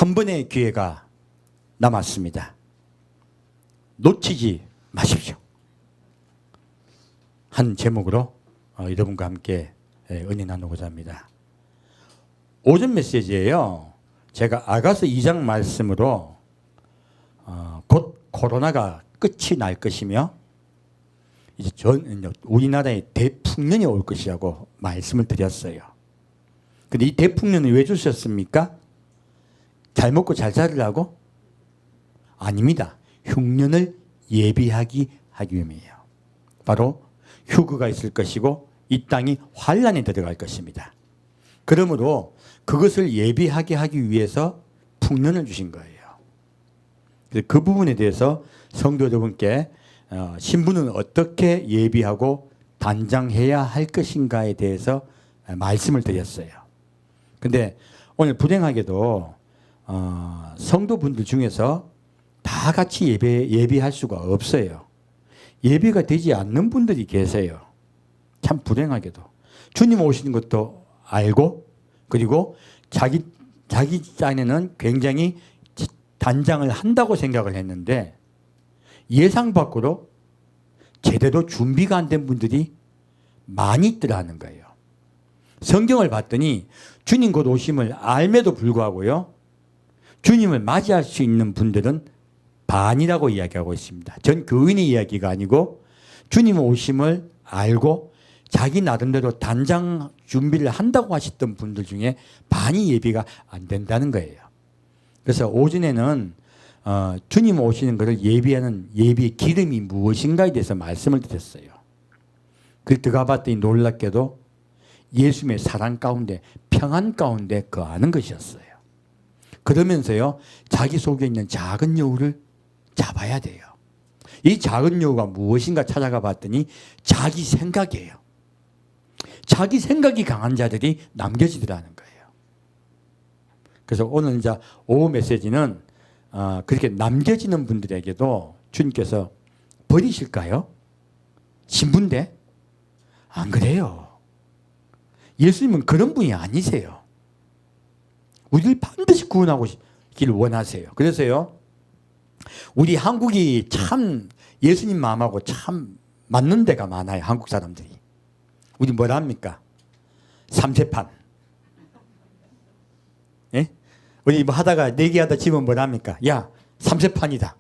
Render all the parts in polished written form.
한 번의 기회가 남았습니다. 놓치지 마십시오. 한 제목으로 여러분과 함께 은혜 나누고자 합니다. 오전 메시지예요. 제가 아가서 2장 말씀으로 곧 코로나가 끝이 날 것이며 이제 우리나라에 대풍년이 올 것이라고 말씀을 드렸어요. 근데 이 대풍년을 왜 주셨습니까? 잘 먹고 잘 살으라고? 아닙니다. 흉년을 예비하기 위함이에요. 바로 휴거가 있을 것이고 이 땅이 환란에 들어갈 것입니다. 그러므로 그것을 예비하게 하기 위해서 풍년을 주신 거예요. 그 부분에 대해서 성도 여러분께 신부는 어떻게 예비하고 단장해야 할 것인가에 대해서 말씀을 드렸어요. 근데 오늘 불행하게도 성도분들 중에서 다 같이 예비할 수가 없어요. 예비가 되지 않는 분들이 계세요. 참 불행하게도. 주님 오시는 것도 알고 그리고 자기 딴에는 굉장히 단장을 한다고 생각을 했는데 예상 밖으로 제대로 준비가 안 된 분들이 많이 있더라는 거예요. 성경을 봤더니 주님 곧 오심을 알매도 불구하고요. 주님을 맞이할 수 있는 분들은 반이라고 이야기하고 있습니다. 전 교인의 이야기가 아니고 주님 오심을 알고 자기 나름대로 단장 준비를 한다고 하셨던 분들 중에 반이 예비가 안 된다는 거예요. 그래서 오전에는 주님 오시는 것을 예비하는 예비의 기름이 무엇인가에 대해서 말씀을 드렸어요. 그걸 들어가 봤더니 놀랍게도 예수님의 사랑 가운데 평안 가운데 거하는 것이었어요. 그러면서요 자기 속에 있는 작은 여우를 잡아야 돼요. 이 작은 여우가 무엇인가 찾아가 봤더니 자기 생각이에요. 자기 생각이 강한 자들이 남겨지더라는 거예요. 그래서 오늘 이제 오후 메시지는 그렇게 남겨지는 분들에게도 주님께서 버리실까요? 신부인데? 안 그래요. 예수님은 그런 분이 아니세요. 우리를 반드시 구원하길 원하세요. 그래서요, 우리 한국이 참 예수님 마음하고 참 맞는 데가 많아요. 한국 사람들이. 우리 뭐라 합니까? 삼세판. 예? 우리 뭐 하다가 내기하다 집은 뭐라 합니까? 야, 삼세판이다.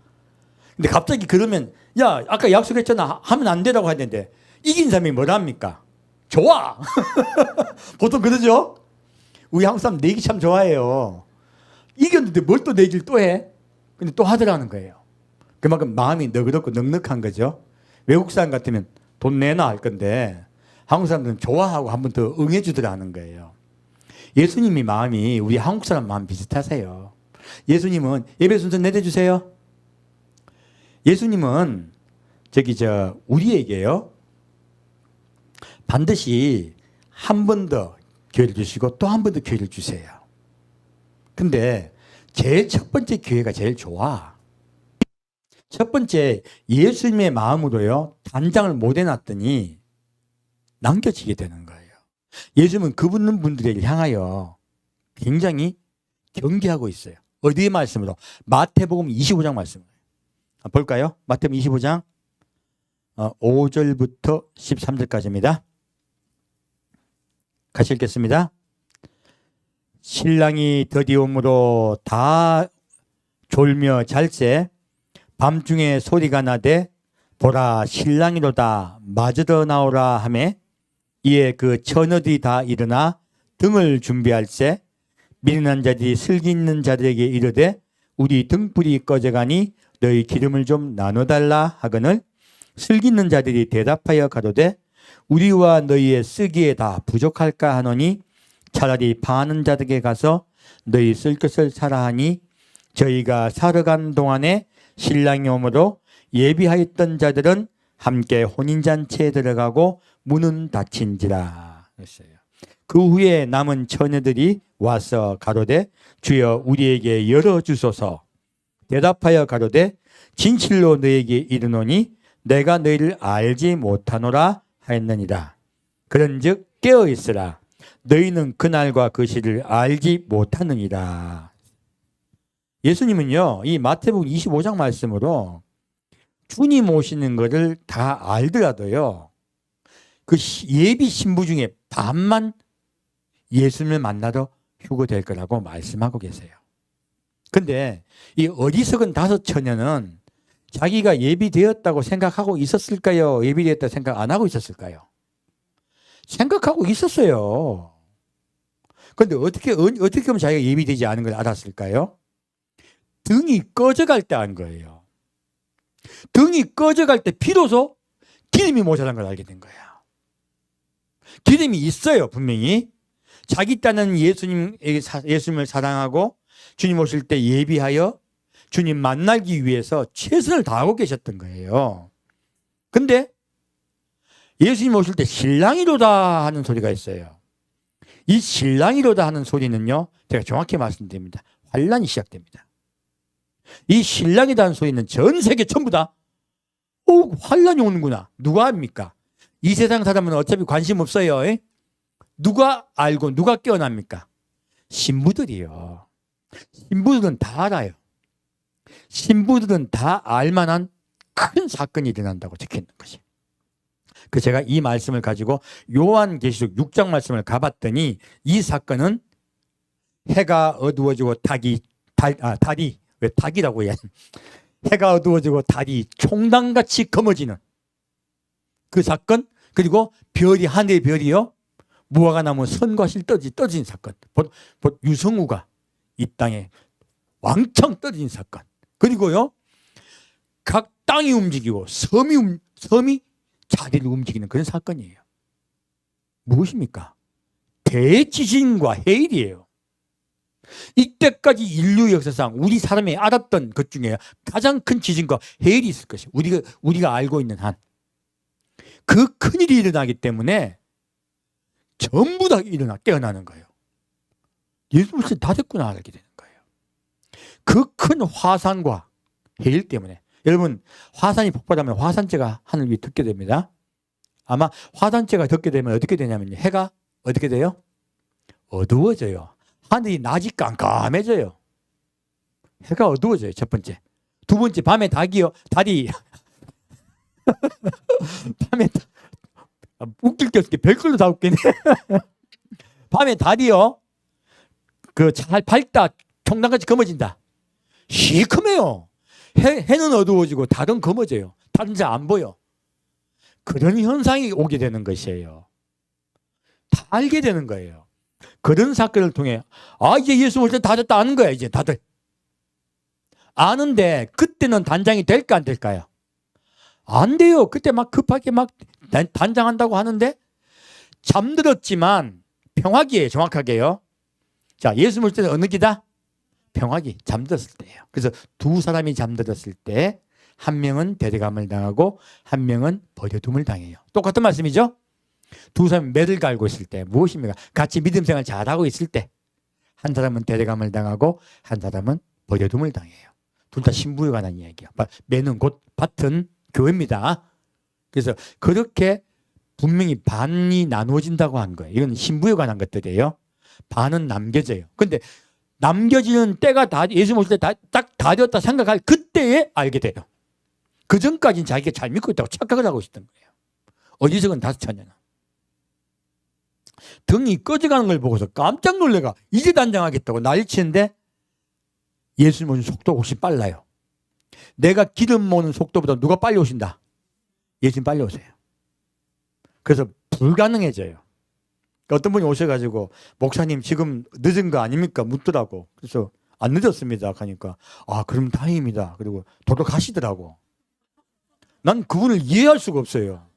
근데 갑자기 그러면 야, 아까 약속했잖아. 하면 안 되라고 하는데 이긴 사람이 뭐라 합니까? 좋아. 보통 그러죠? 우리 한국 사람 내기 참 좋아해요. 이겼는데 뭘 또 내기를 또 해? 근데 또 하더라는 거예요. 그만큼 마음이 너그럽고 넉넉한 거죠. 외국 사람 같으면 돈 내놔 할 건데 한국 사람들은 좋아하고 한 번 더 응해주더라는 거예요. 예수님이 마음이 우리 한국 사람 마음 비슷하세요. 예수님은 예배 순서 내려주세요. 예수님은 우리에게요 반드시 한 번 더 기회를 주시고 또 한 번 더 기회를 주세요. 근데 제일 첫 번째 기회가 제일 좋아. 첫 번째 예수님의 마음으로요 단장을 못 해놨더니 남겨지게 되는 거예요. 예수님은 그분 분들에게 향하여 굉장히 경계하고 있어요. 어디의 말씀으로? 마태복음 25장 말씀으로. 볼까요? 마태복음 25장 5절부터 13절까지입니다. 같이 읽겠습니다. 신랑이 더디옴으로 다 졸며 잘새 밤중에 소리가 나되 보라 신랑이로다 마저더 나오라 하매 이에 그 처녀들이 다 일어나 등을 준비할세 미련한 자들이 슬기 있는 자들에게 이르되 우리 등불이 꺼져가니 너희 기름을 좀 나눠달라 하거늘 슬기 있는 자들이 대답하여 가로되 우리와 너희의 쓰기에 다 부족할까 하노니 차라리 파는 자들에게 가서 너희 쓸 것을 사라 하니 저희가 사러 간 동안에 신랑이 오므로 예비하였던 자들은 함께 혼인잔치에 들어가고 문은 닫힌지라 했어요. 그 후에 남은 처녀들이 와서 가로되 주여 우리에게 열어주소서. 대답하여 가로되 진실로 너에게 이르노니 내가 너희를 알지 못하노라 하였느니라. 그런즉 깨어있으라. 너희는 그날과 그 시를 알지 못하느니라. 예수님은요, 이 마태복음 25장 말씀으로 주님 오시는 것을 다 알더라도요, 그 예비 신부 중에 반만 예수님을 만나러 휴거될 거라고 말씀하고 계세요. 근데 이 어리석은 다섯 처녀는 자기가 예비되었다고 생각하고 있었을까요? 예비되었다고 생각 안 하고 있었을까요? 생각하고 있었어요. 근데 어떻게 하면 자기가 예비되지 않은 걸 알았을까요? 등이 꺼져갈 때 안 거예요. 등이 꺼져갈 때 비로소 기름이 모자란 걸 알게 된 거야. 기름이 있어요, 분명히. 자기 딴은 예수님을 사랑하고 주님 오실 때 예비하여 주님 만나기 위해서 최선을 다하고 계셨던 거예요. 근데 예수님 오실 때 신랑이로다 하는 소리가 있어요. 이 신랑이로다 하는 소리는요, 제가 정확히 말씀드립니다. 환란이 시작됩니다. 이 신랑이라는 소리는 전 세계 전부 다 환란이 오는구나. 누가 압니까? 이 세상 사람은 어차피 관심 없어요. 누가 알고 누가 깨어납니까? 신부들이요. 신부들은 다 알아요. 신부들은 다 알만한 큰 사건이 일어난다고 적혀있는 것이. 그 제가 이 말씀을 가지고 요한계시록 6장 말씀을 가봤더니 이 사건은 해가 어두워지고 달이 왜 닭이라고 해? 해가 어두워지고 달이 총당같이 검어지는 그 사건, 그리고 별이, 하늘의 별이요, 무화과 나무 선과 실 떨어진 사건. 유성우가 이 땅에 왕창 떨어진 사건. 그리고요, 각 땅이 움직이고 섬이 자리를 움직이는 그런 사건이에요. 무엇입니까? 대지진과 해일이에요. 이때까지 인류 역사상 우리 사람이 알았던 것 중에 가장 큰 지진과 해일이 있을 것이에요. 우리가 알고 있는 한. 그 큰일이 일어나기 때문에 전부 다 깨어나는 거예요. 예수님 다 됐구나 알게 되는 거예요. 그 큰 화산과 해일 때문에. 여러분, 화산이 폭발하면 화산재가 하늘 위에 덮게 됩니다. 아마 화산재가 덮게 되면 어떻게 되냐면요, 해가 어떻게 돼요? 어두워져요. 하늘이 낮이 깜깜해져요. 해가 어두워져요. 첫 번째. 두 번째, 밤에 달이 밤에 웃길 게 없게 별걸로 다 웃기네. 밤에 달이요, 잘 밝다 총당같이 검어진다. 시커매요. 해는 어두워지고 달은 검어져요. 달은 잘 안 보여. 그런 현상이 오게 되는 것이에요. 다 알게 되는 거예요. 그런 사건을 통해 이제 예수 올 때 다 됐다 아는 거야. 이제 다들 아는데 그때는 단장이 될까 안 될까요? 안 돼요. 그때 막 급하게 막 단장한다고 하는데 잠들었지만 평화기예요. 정확하게요. 자, 예수 올 때는 어느 기다? 평화기, 잠들었을 때예요. 그래서 두 사람이 잠들었을 때 한 명은 데려감을 당하고 한 명은 버려둠을 당해요. 똑같은 말씀이죠? 두 사람이 매를 갈고 있을 때 무엇입니까? 같이 믿음 생활 잘하고 있을 때 한 사람은 데려감을 당하고 한 사람은 버려둠을 당해요. 둘 다 신부에 관한 이야기예요. 매는 곧 밭은 교회입니다. 그래서 그렇게 분명히 반이 나누어진다고 한 거예요. 이건 신부에 관한 것들이에요. 반은 남겨져요. 근데 남겨지는 때가 예수 오실 때 딱 다 되었다 생각할 그때에 알게 돼요. 그 전까지는 자기가 잘 믿고 있다고 착각을 하고 있었던 거예요. 어리석은 다섯 처녀는. 등이 꺼져가는 걸 보고서 깜짝 놀래가 이제 단장하겠다고 난리치는데 예수님 오신 속도가 훨씬 빨라요. 내가 기름 모는 속도보다 누가 빨리 오신다? 예수님 빨리 오세요. 그래서 불가능해져요. 어떤 분이 오셔가지고 목사님 지금 늦은 거 아닙니까? 묻더라고. 그래서 안 늦었습니다. 하니까 그럼 다행입니다. 그리고 도둑하시더라고. 난 그분을 이해할 수가 없어요.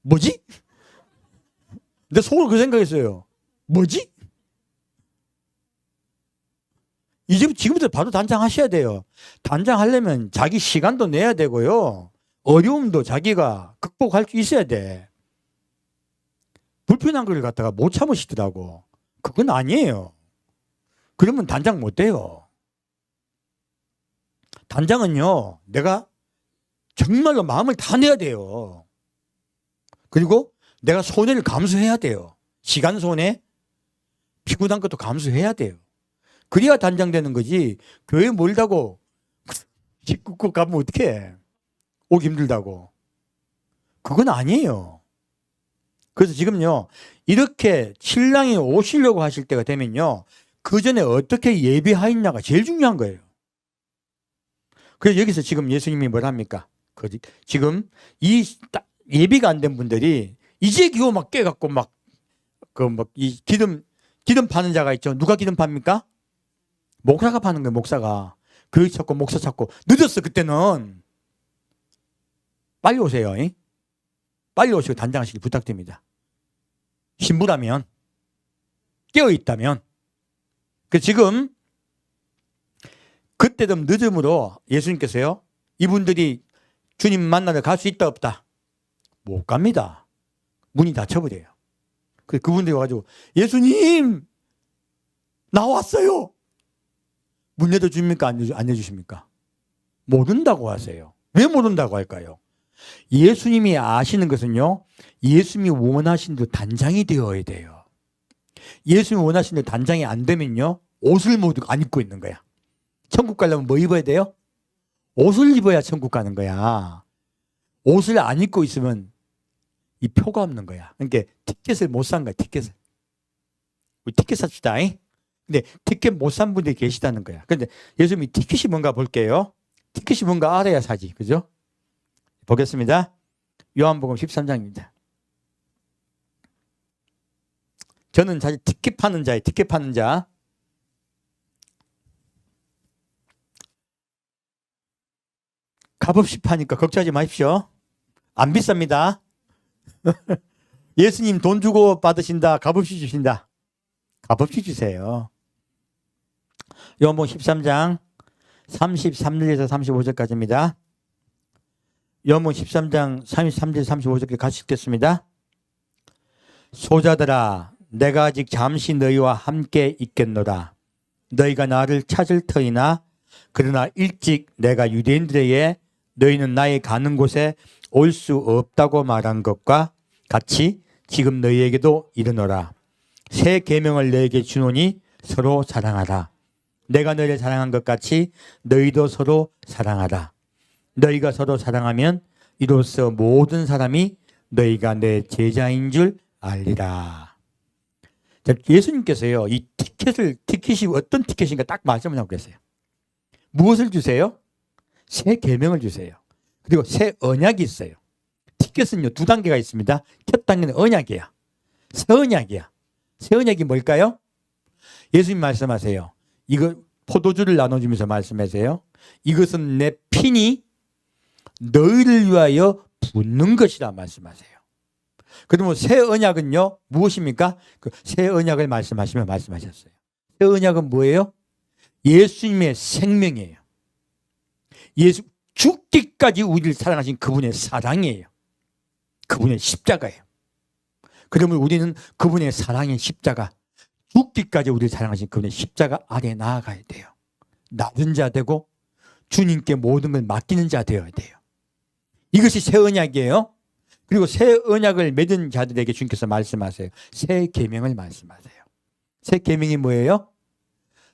뭐지? 내 속으로 그 생각했어요. 뭐지? 지금부터 바로 단장하셔야 돼요. 단장하려면 자기 시간도 내야 되고요. 어려움도 자기가 극복할 수 있어야 돼. 불편한 걸 갖다가 못 참으시더라고. 그건 아니에요. 그러면 단장 못 돼요. 단장은요, 내가 정말로 마음을 다 내야 돼요. 그리고 내가 손해를 감수해야 돼요. 시간 손해, 피곤한 것도 감수해야 돼요. 그래야 단장되는 거지. 교회 멀다고 식구국 가면 어떡해. 오기 힘들다고. 그건 아니에요. 그래서 지금요, 이렇게 신랑이 오시려고 하실 때가 되면요, 그 전에 어떻게 예배하였냐가 제일 중요한 거예요. 그래서 여기서 지금 예수님이 뭘 합니까? 지금 이 예비가 안 된 분들이 이제 겨우 막 깨갖고 이 기름 파는 자가 있죠. 누가 기름 팝니까? 목사가 파는 거예요, 목사가. 교회 찾고 목사 찾고. 늦었어, 그때는. 빨리 오세요. 잉? 빨리 오시고 단장하시기 부탁드립니다. 신부라면, 깨어있다면. 지금, 그때 좀 늦음으로 예수님께서요, 이분들이 주님 만나러 갈 수 있다, 없다? 못 갑니다. 문이 닫혀버려요. 그분들이 와가지고, 예수님! 나왔어요! 문 열어줍니까? 안 열어주십니까? 모른다고 하세요. 왜 모른다고 할까요? 예수님이 아시는 것은요, 예수님이 원하신 대로 단장이 되어야 돼요. 예수님이 원하신 대로 단장이 안 되면요, 옷을 모두 안 입고 있는 거야. 천국 가려면 뭐 입어야 돼요? 옷을 입어야 천국 가는 거야. 옷을 안 입고 있으면 이 표가 없는 거야. 그러니까 티켓을 못 산 거야, 티켓을. 우리 티켓 삽시다. 근데 티켓 못 산 분들이 계시다는 거야. 그런데 예수님이 티켓이 뭔가 볼게요. 티켓이 뭔가 알아야 사지. 그죠? 보겠습니다. 요한복음 13장입니다. 저는 사실 티켓 파는 자예요. 티켓 파는 자. 값없이 파니까 걱정하지 마십시오. 안 비쌉니다. 예수님 돈 주고 받으신다. 값없이 주신다. 값없이 주세요. 요한복음 13장 33절에서 35절까지입니다. 요한복음 13장 33절 35절까지 같이 읽겠습니다. 소자들아, 내가 아직 잠시 너희와 함께 있겠노라. 너희가 나를 찾을 터이나 그러나 일찍 내가 유대인들에게 너희는 나의 가는 곳에 올 수 없다고 말한 것과 같이 지금 너희에게도 이르노라. 새 계명을 너희에게 주노니 서로 사랑하라. 내가 너희를 사랑한 것 같이 너희도 서로 사랑하라. 너희가 서로 사랑하면 이로써 모든 사람이 너희가 내 제자인 줄 알리라. 예수님께서요, 이 티켓이 어떤 티켓인가 딱 말씀을 하고 계세요. 무엇을 주세요? 새 계명을 주세요. 그리고 새 언약이 있어요. 티켓은요, 두 단계가 있습니다. 첫 단계는 언약이야. 새 언약이야. 새 언약이 뭘까요? 예수님 말씀하세요. 이거 포도주를 나눠주면서 말씀하세요. 이것은 내 피니 너희를 위하여 붓는 것이라 말씀하세요. 그러면 새 언약은요, 무엇입니까? 그 새 언약을 말씀하셨어요. 새 언약은 뭐예요? 예수님의 생명이에요. 예수 죽기까지 우리를 사랑하신 그분의 사랑이에요. 그분의 십자가예요. 그러면 우리는 그분의 사랑의 십자가, 죽기까지 우리를 사랑하신 그분의 십자가 아래 나아가야 돼요. 낮은 자 되고 주님께 모든 걸 맡기는 자 되어야 돼요. 이것이 새 언약이에요. 그리고 새 언약을 맺은 자들에게 주님께서 말씀하세요. 새 계명을 말씀하세요. 새 계명이 뭐예요?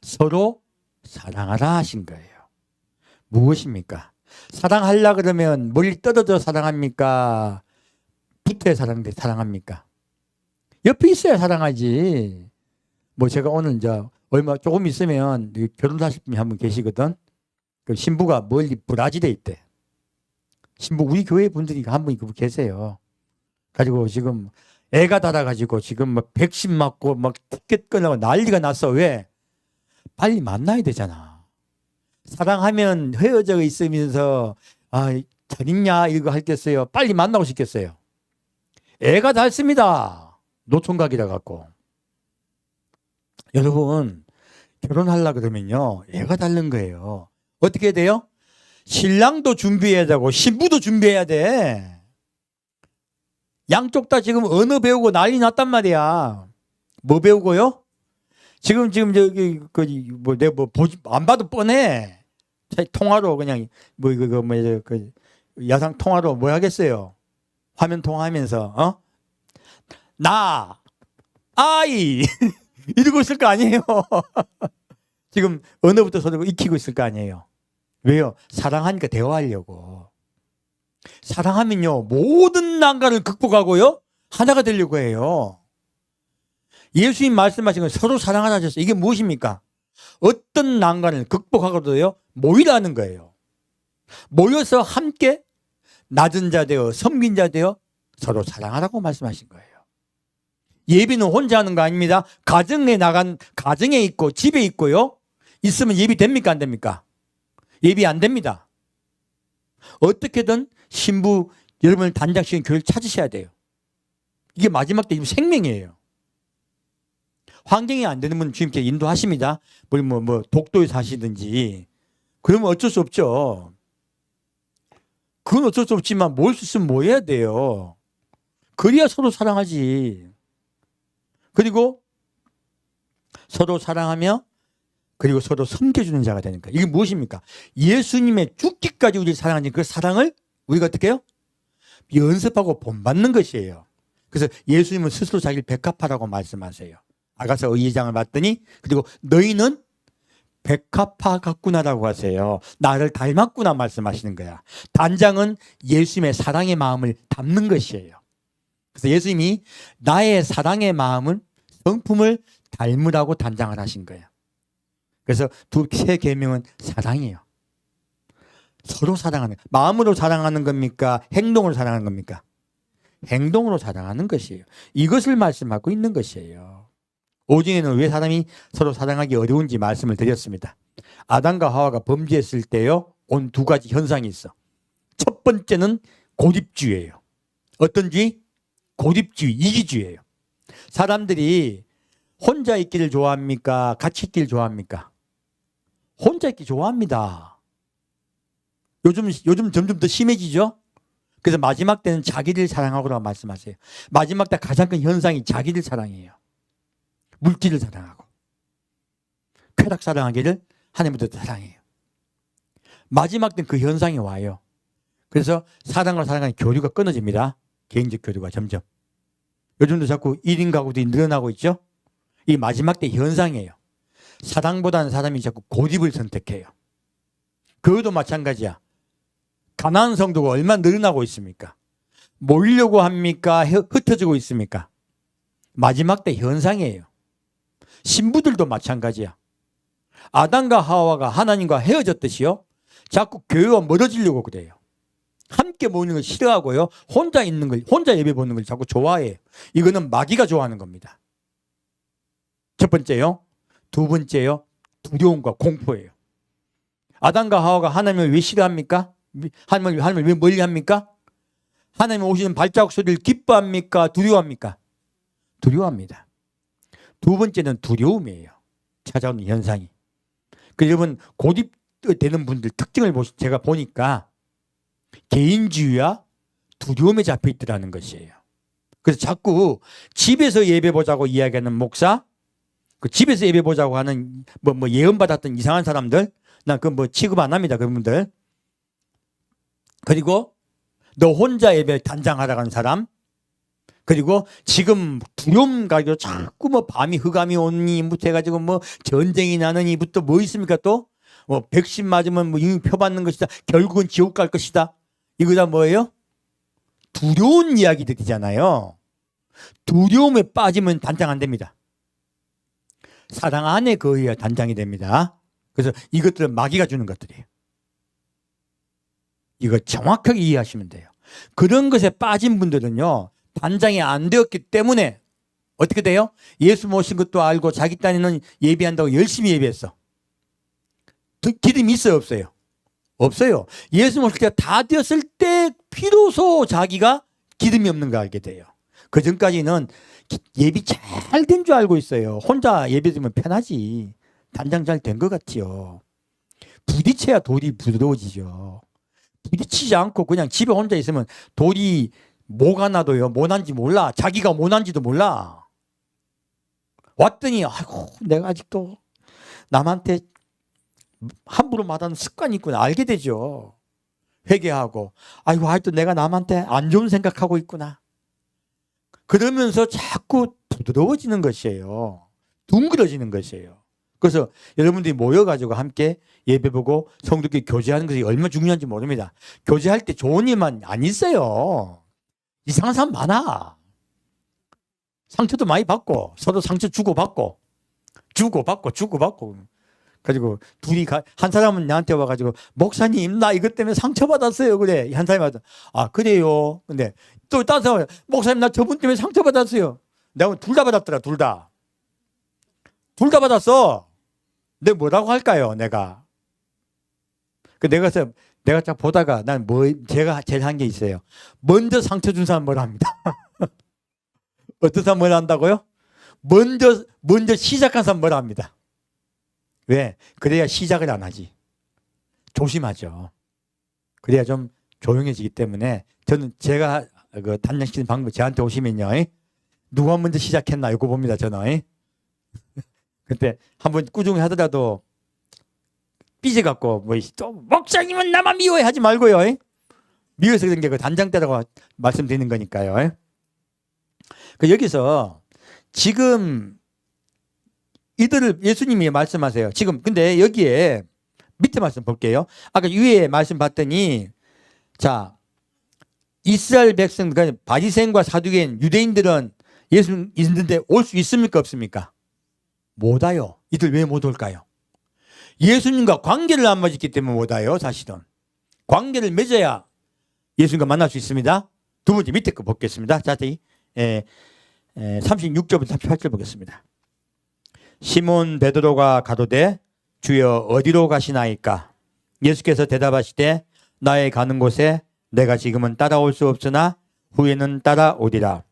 서로 사랑하라 하신 거예요. 무엇입니까? 사랑하려 그러면 멀리 떨어져 사랑합니까? 붙어야 사랑합니까? 옆에 있어야 사랑하지. 제가 오늘 이제 얼마 조금 있으면 결혼하실 분이 한 분 계시거든. 그 신부가 멀리 브라질에 있대. 신부 우리 교회 분들이 한 분이 계세요. 가지고 지금 애가 달아가지고 지금 백신 맞고 티켓 끊고 난리가 났어. 왜? 빨리 만나야 되잖아. 사랑하면 헤어져 있으면서 잘 있냐 이거 할겠어요. 빨리 만나고 싶겠어요. 애가 닳습니다. 노총각이라 갖고. 여러분 결혼하려고 그러면요, 애가 닳는 거예요. 어떻게 해야 돼요? 신랑도 준비해야 되고 신부도 준비해야 돼. 양쪽 다 지금 언어 배우고 난리 났단 말이야. 뭐 배우고요? 지금 저기 내가 안 봐도 뻔해. 통화로 그냥 야상 통화로 뭐 하겠어요? 화면 통화하면서 나 아이 이러고 있을 거 아니에요. 지금 언어부터 서로 익히고 있을 거 아니에요. 왜요? 사랑하니까 대화하려고. 사랑하면요, 모든 난관을 극복하고요, 하나가 되려고 해요. 예수님 말씀하신 건 서로 사랑하자 하셨어요. 이게 무엇입니까? 어떤 난관을 극복하고도요, 모이라는 거예요. 모여서 함께 낮은 자 되어 섬긴 자 되어 서로 사랑하라고 말씀하신 거예요. 예비는 혼자 하는 거 아닙니다. 가정에 있고 집에 있고요. 있으면 예비 됩니까? 안 됩니까? 예비 안 됩니다. 어떻게든 신부 여러분을 단장시키는 교회를 찾으셔야 돼요. 이게 마지막 때 생명이에요. 환경이 안 되는 분은 주님께 인도하십니다. 뭐 독도에 사시든지. 그러면 어쩔 수 없죠. 그건 어쩔 수 없지만 모을 수 있으면 뭐 해야 돼요. 그래야 서로 사랑하지. 그리고 서로 사랑하며 그리고 서로 섬겨주는 자가 되는 거예요. 이게 무엇입니까? 예수님의 죽기까지 우리를 사랑하는 그 사랑을 우리가 어떻게 해요? 연습하고 본받는 것이에요. 그래서 예수님은 스스로 자기를 백합화라고 말씀하세요. 아가서 2장을 봤더니 그리고 너희는 백합화 같구나라고 하세요. 나를 닮았구나 말씀하시는 거야. 단장은 예수님의 사랑의 마음을 담는 것이에요. 그래서 예수님이 나의 사랑의 마음을 성품을 닮으라고 단장을 하신 거예요. 그래서 세 계명은 사랑이에요. 서로 사랑하는, 마음으로 사랑하는 겁니까? 행동으로 사랑하는 겁니까? 행동으로 사랑하는 것이에요. 이것을 말씀하고 있는 것이에요. 오중에는 왜 사람이 서로 사랑하기 어려운지 말씀을 드렸습니다. 아담과 하와가 범죄했을 때요, 온 두 가지 현상이 있어. 첫 번째는 고집주의예요. 어떤 주의? 고집주의, 이기주의예요. 사람들이 혼자 있기를 좋아합니까? 같이 있기를 좋아합니까? 혼자 있기 좋아합니다. 요즘 점점 더 심해지죠? 그래서 마지막 때는 자기를 사랑하고라고 말씀하세요. 마지막 때 가장 큰 현상이 자기를 사랑해요. 물질을 사랑하고. 쾌락 사랑하기를 하나님부터 사랑해요. 마지막 때는 그 현상이 와요. 그래서 사랑과 사랑하는 교류가 끊어집니다. 개인적 교류가 점점. 요즘도 자꾸 1인 가구들이 늘어나고 있죠? 이 마지막 때 현상이에요. 사랑보다는 사람이 자꾸 고집을 선택해요. 그것도 마찬가지야. 가난한 성도가 얼마나 늘어나고 있습니까? 모이려고 합니까? 흩어지고 있습니까? 마지막 때 현상이에요. 신부들도 마찬가지야. 아담과 하와가 하나님과 헤어졌듯이요. 자꾸 교회와 멀어지려고 그래요. 함께 모이는 걸 싫어하고요. 혼자 있는 걸, 혼자 예배 보는 걸 자꾸 좋아해요. 이거는 마귀가 좋아하는 겁니다. 첫 번째요. 두 번째요. 두려움과 공포예요. 아담과 하와가 하나님을 왜 싫어합니까? 하나님을 왜 멀리합니까? 하나님 오시는 발자국 소리를 기뻐합니까? 두려워합니까? 두려워합니다. 두 번째는 두려움이에요. 찾아오는 현상이. 여러분 고집되는 분들 특징을 제가 보니까 개인주의와 두려움에 잡혀 있더라는 것이에요. 그래서 자꾸 집에서 예배 보자고 이야기하는 목사, 그 집에서 예배 보자고 하는 뭐 예언 받았던 이상한 사람들, 난 그 취급 안 합니다. 그분들. 그리고 너 혼자 예배 단장하라고 하는 사람, 그리고 지금 두려움 가지고 자꾸 밤이 흑암이 오니 부터 해가지고 전쟁이 나느니부터 뭐 있습니까? 또 백신 맞으면 이미 표받는 것이다. 결국은 지옥 갈 것이다. 이거 다 뭐예요? 두려운 이야기들이잖아요. 두려움에 빠지면 단장 안 됩니다. 사랑 안에 거해야 단장이 됩니다. 그래서 이것들은 마귀가 주는 것들이에요. 이거 정확하게 이해하시면 돼요. 그런 것에 빠진 분들은요, 단장이 안 되었기 때문에 어떻게 돼요? 예수 모신 것도 알고 자기 딴에는 예배한다고 열심히 예배했어. 기름이 있어요, 없어요? 없어요. 예수 모실 때가 다 되었을 때 비로소 자기가 기름이 없는 걸 알게 돼요. 그 전까지는 예비 잘 된 줄 알고 있어요. 혼자 예배 드리면 편하지. 단장 잘 된 것 같지요. 부딪혀야 돌이 부드러워지죠. 부딪히지 않고 그냥 집에 혼자 있으면 돌이 뭐가 나도요, 뭐난지 몰라. 자기가 뭐난지도 몰라. 왔더니 아이고 내가 아직도 남한테 함부로 말하는 습관이 있구나 알게 되죠. 회개하고 아이고 아직도 내가 남한테 안 좋은 생각하고 있구나. 그러면서 자꾸 부드러워지는 것이에요. 둥그러지는 것이에요. 그래서 여러분들이 모여가지고 함께 예배 보고 성도끼리 교제하는 것이 얼마나 중요한지 모릅니다. 교제할 때 좋은 일만 안 있어요. 이상한 사람 많아. 상처도 많이 받고 서로 상처 주고받고 가지고 둘이 한 사람은 나한테 와가지고 목사님 나 이것 때문에 상처받았어요. 그래. 한 사람이 와서 아 그래요. 근데 또 다른 사람은 목사님 나 저분 때문에 상처받았어요. 내가 둘 다 받았더라. 둘 다 받았어. 내가 뭐라고 할까요? 내가 딱 보다가 난 제가 제일 한 게 있어요. 먼저 상처 준 사람 뭐라 합니다. 어떤 사람 뭐라 한다고요? 먼저 시작한 사람 뭐라 합니다. 왜? 그래야 시작을 안 하지. 조심하죠. 그래야 좀 조용해지기 때문에 저는 제가 그 단장시키는 방법 저한테 오시면요. 누가 먼저 시작했나 이거 봅니다. 저는. 그때 한번 꾸준히 하더라도 삐져갖고 또 목사님은 나만 미워해 하지 말고요. 미워서 그런 게 그 단장 때라고 말씀드리는 거니까요. 그 여기서 지금 이들을 예수님이 말씀하세요. 지금 근데 여기에 밑에 말씀 볼게요. 아까 위에 말씀 봤더니 자 이스라엘 백성 그러니까 바리새인과 사두개인 유대인들은 예수 있는데 올 수 있습니까 없습니까? 못 와요. 이들 왜 못 올까요? 예수님과 관계를 안 맺었기 때문에 못 와요. 사실은 관계를 맺어야 예수님과 만날 수 있습니다. 두 번째 밑에 거 보겠습니다. 자세히 36절부터 38절 보겠습니다. 시몬 베드로가 가로되 주여 어디로 가시나이까? 예수께서 대답하시되 나의 가는 곳에 내가 지금은 따라올 수 없으나 후에는 따라오리라.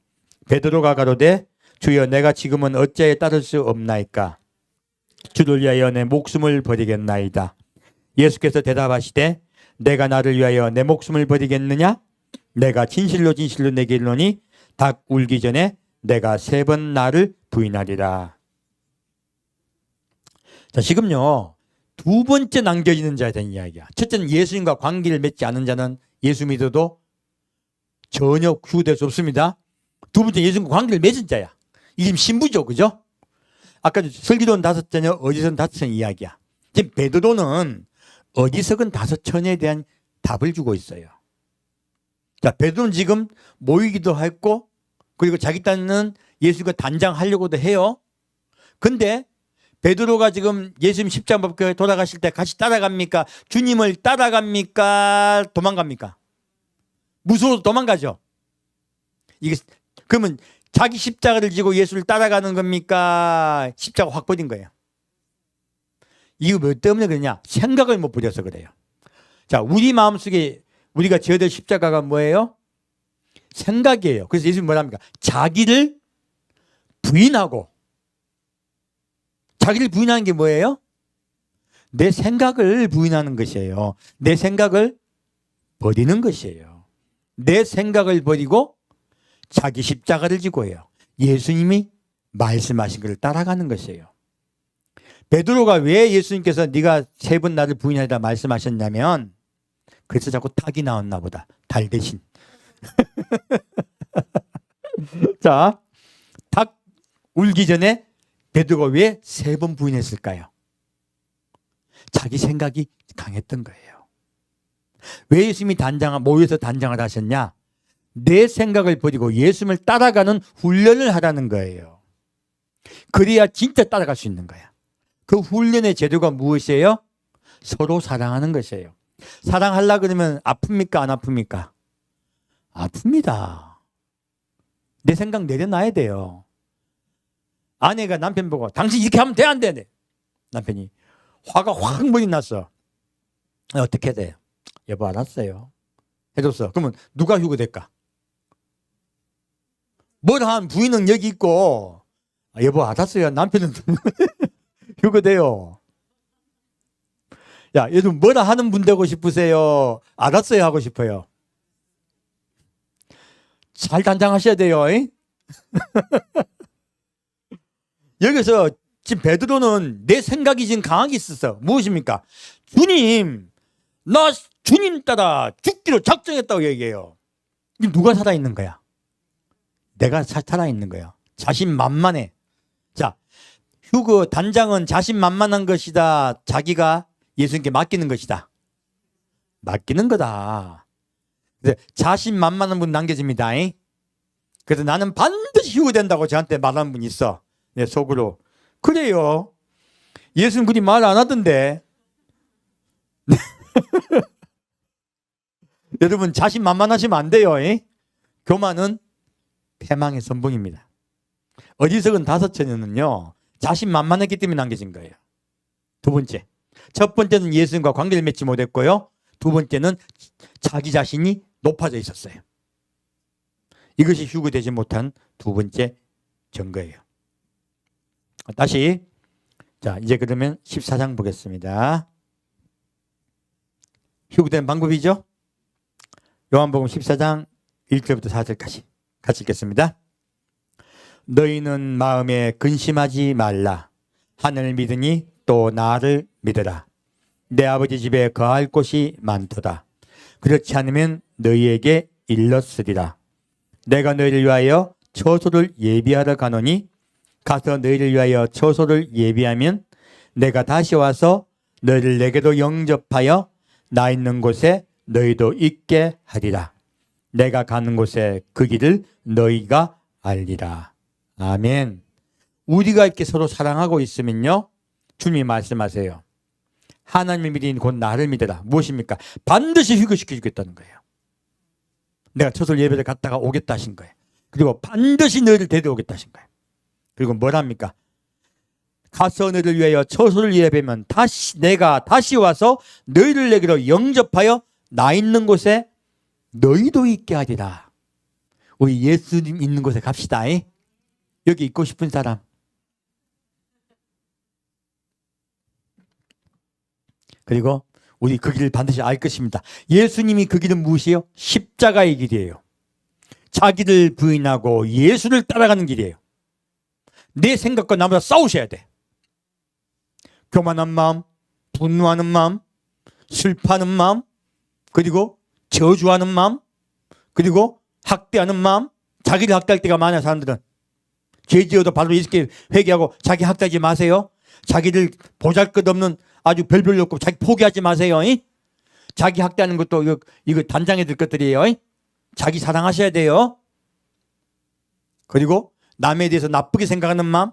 베드로가 가로되 주여 내가 지금은 어찌하여 따를 수 없나이까? 주를 위하여 내 목숨을 버리겠나이다. 예수께서 대답하시되 내가 나를 위하여 내 목숨을 버리겠느냐? 내가 진실로 진실로 내게 이르노니 닭 울기 전에 내가 3번 나를 부인하리라. 자, 지금요 2번째 남겨지는 자에 대한 이야기야. 첫째는 예수님과 관계를 맺지 않은 자는 예수 믿어도 전혀 구원될 수 없습니다. 두 번째 예수님과 관계를 맺은 자야. 이게 지금 신부죠, 그죠? 아까 설기도는 5처녀, 어디서는 5처녀 이야기야. 지금 베드로는 어디서건 5처녀에 대한 답을 주고 있어요. 자, 베드로는 지금 모이기도 했고, 그리고 자기 딴은 예수가 단장하려고도 해요. 근데 베드로가 지금 예수님 십자가 못 돌아가실 때 같이 따라갑니까? 주님을 따라갑니까? 도망갑니까? 무서워서 도망가죠. 이게 그러면 자기 십자가를 지고 예수를 따라가는 겁니까? 십자가 확 버린 거예요. 이거 뭐 때문에 그러냐? 생각을 못 버려서 그래요. 자, 우리 마음속에 우리가 지어야 될 십자가가 뭐예요? 생각이에요. 그래서 예수님 뭐라 합니까? 자기를 부인하고. 자기를 부인하는 게 뭐예요? 내 생각을 부인하는 것이에요. 내 생각을 버리는 것이에요. 내 생각을 버리고 자기 십자가를 지고 해요. 예수님이 말씀하신 것을 따라가는 것이에요. 베드로가 왜 예수님께서 네가 3번 나를 부인하리라 말씀하셨냐면 그래서 자꾸 닭이 나왔나 보다. 달 대신. 자, 닭 울기 전에 베드로가 왜 3번 부인했을까요? 자기 생각이 강했던 거예요. 왜 예수님이 모여서 단장을 하셨냐? 내 생각을 버리고 예수님을 따라가는 훈련을 하라는 거예요. 그래야 진짜 따라갈 수 있는 거야. 그 훈련의 제도가 무엇이에요? 서로 사랑하는 것이에요. 사랑하려고 그러면 아픕니까? 안 아픕니까? 아픕니다. 내 생각 내려놔야 돼요. 아내가 남편 보고 당신 이렇게 하면 돼 안 돼? 남편이 화가 확 머리 났어. 어떻게 돼? 여보 알았어요. 해줬어. 그러면 누가 휴거될까? 뭘 한 부인은 여기 있고 여보 알았어요. 남편은 휴거돼요. 야, 요즘 뭐라 하는 분 되고 싶으세요? 알았어요 하고 싶어요. 잘 단장하셔야 돼요. 여기서 지금 베드로는 내 생각이 지금 강하게 있었어. 무엇입니까? 주님, 나 주님 따라 죽기로 작정했다고 얘기해요. 누가 살아있는 거야? 내가 살아있는 거야. 자신만만해. 자, 휴거 단장은 자신만만한 것이다. 자기가 예수님께 맡기는 것이다. 맡기는 거다. 자신만만한 분 남겨집니다. 그래서 나는 반드시 휴거된다고 저한테 말하는 분이 있어. 내 속으로. 그래요. 예수님 그리 말 안 하던데. 여러분 자신만만하시면 안 돼요. 교만은 패망의 선봉입니다. 어리석은 다섯째는요, 자신만만했기 때문에 남겨진 거예요. 두 번째. 첫 번째는 예수님과 관계를 맺지 못했고요. 두 번째는 자기 자신이 높아져 있었어요. 이것이 휴거되지 못한 두 번째 증거예요. 다시, 자, 이제 그러면 14장 보겠습니다. 휴거된 방법이죠? 요한복음 14장 1절부터 4절까지 같이 읽겠습니다. 너희는 마음에 근심하지 말라. 하늘을 믿으니 또 나를 믿으라. 내 아버지 집에 거할 곳이 많도다. 그렇지 않으면 너희에게 일렀으리라. 내가 너희를 위하여 처소를 예비하러 가노니 가서 너희를 위하여 처소를 예비하면 내가 다시 와서 너희를 내게로 영접하여 나 있는 곳에 너희도 있게 하리라. 내가 가는 곳에 그 길을 너희가 알리라. 아멘. 우리가 이렇게 서로 사랑하고 있으면요, 주님이 말씀하세요. 하나님의 믿음이 곧 나를 믿어라. 무엇입니까? 반드시 휴거시켜 주겠다는 거예요. 내가 처소를 예배를 갔다가 오겠다 하신 거예요. 그리고 반드시 너희를 데려오겠다 하신 거예요. 그리고 뭐랍니까? 가서 너희를 위하여 처소를 예배하면 내가 다시 와서 너희를 내게로 영접하여 나 있는 곳에 너희도 있게 하리라. 우리 예수님 있는 곳에 갑시다. 여기 있고 싶은 사람. 그리고 우리 그 길을 반드시 알 것입니다. 예수님이 그 길은 무엇이에요? 십자가의 길이에요. 자기를 부인하고 예수를 따라가는 길이에요. 내 생각과 나보다 싸우셔야 돼. 교만한 마음, 분노하는 마음, 슬퍼하는 마음, 그리고 저주하는 마음, 그리고 학대하는 마음. 자기를 학대할 때가 많아요. 사람들은 죄 지어도 바로 이렇게 회개하고 자기 학대하지 마세요. 자기를 보잘것없는 아주 별별로 없고 자기 포기하지 마세요. 자기 학대하는 것도 이거 단장에 들 것들이에요. 자기 사랑하셔야 돼요. 그리고 남에 대해서 나쁘게 생각하는 마음,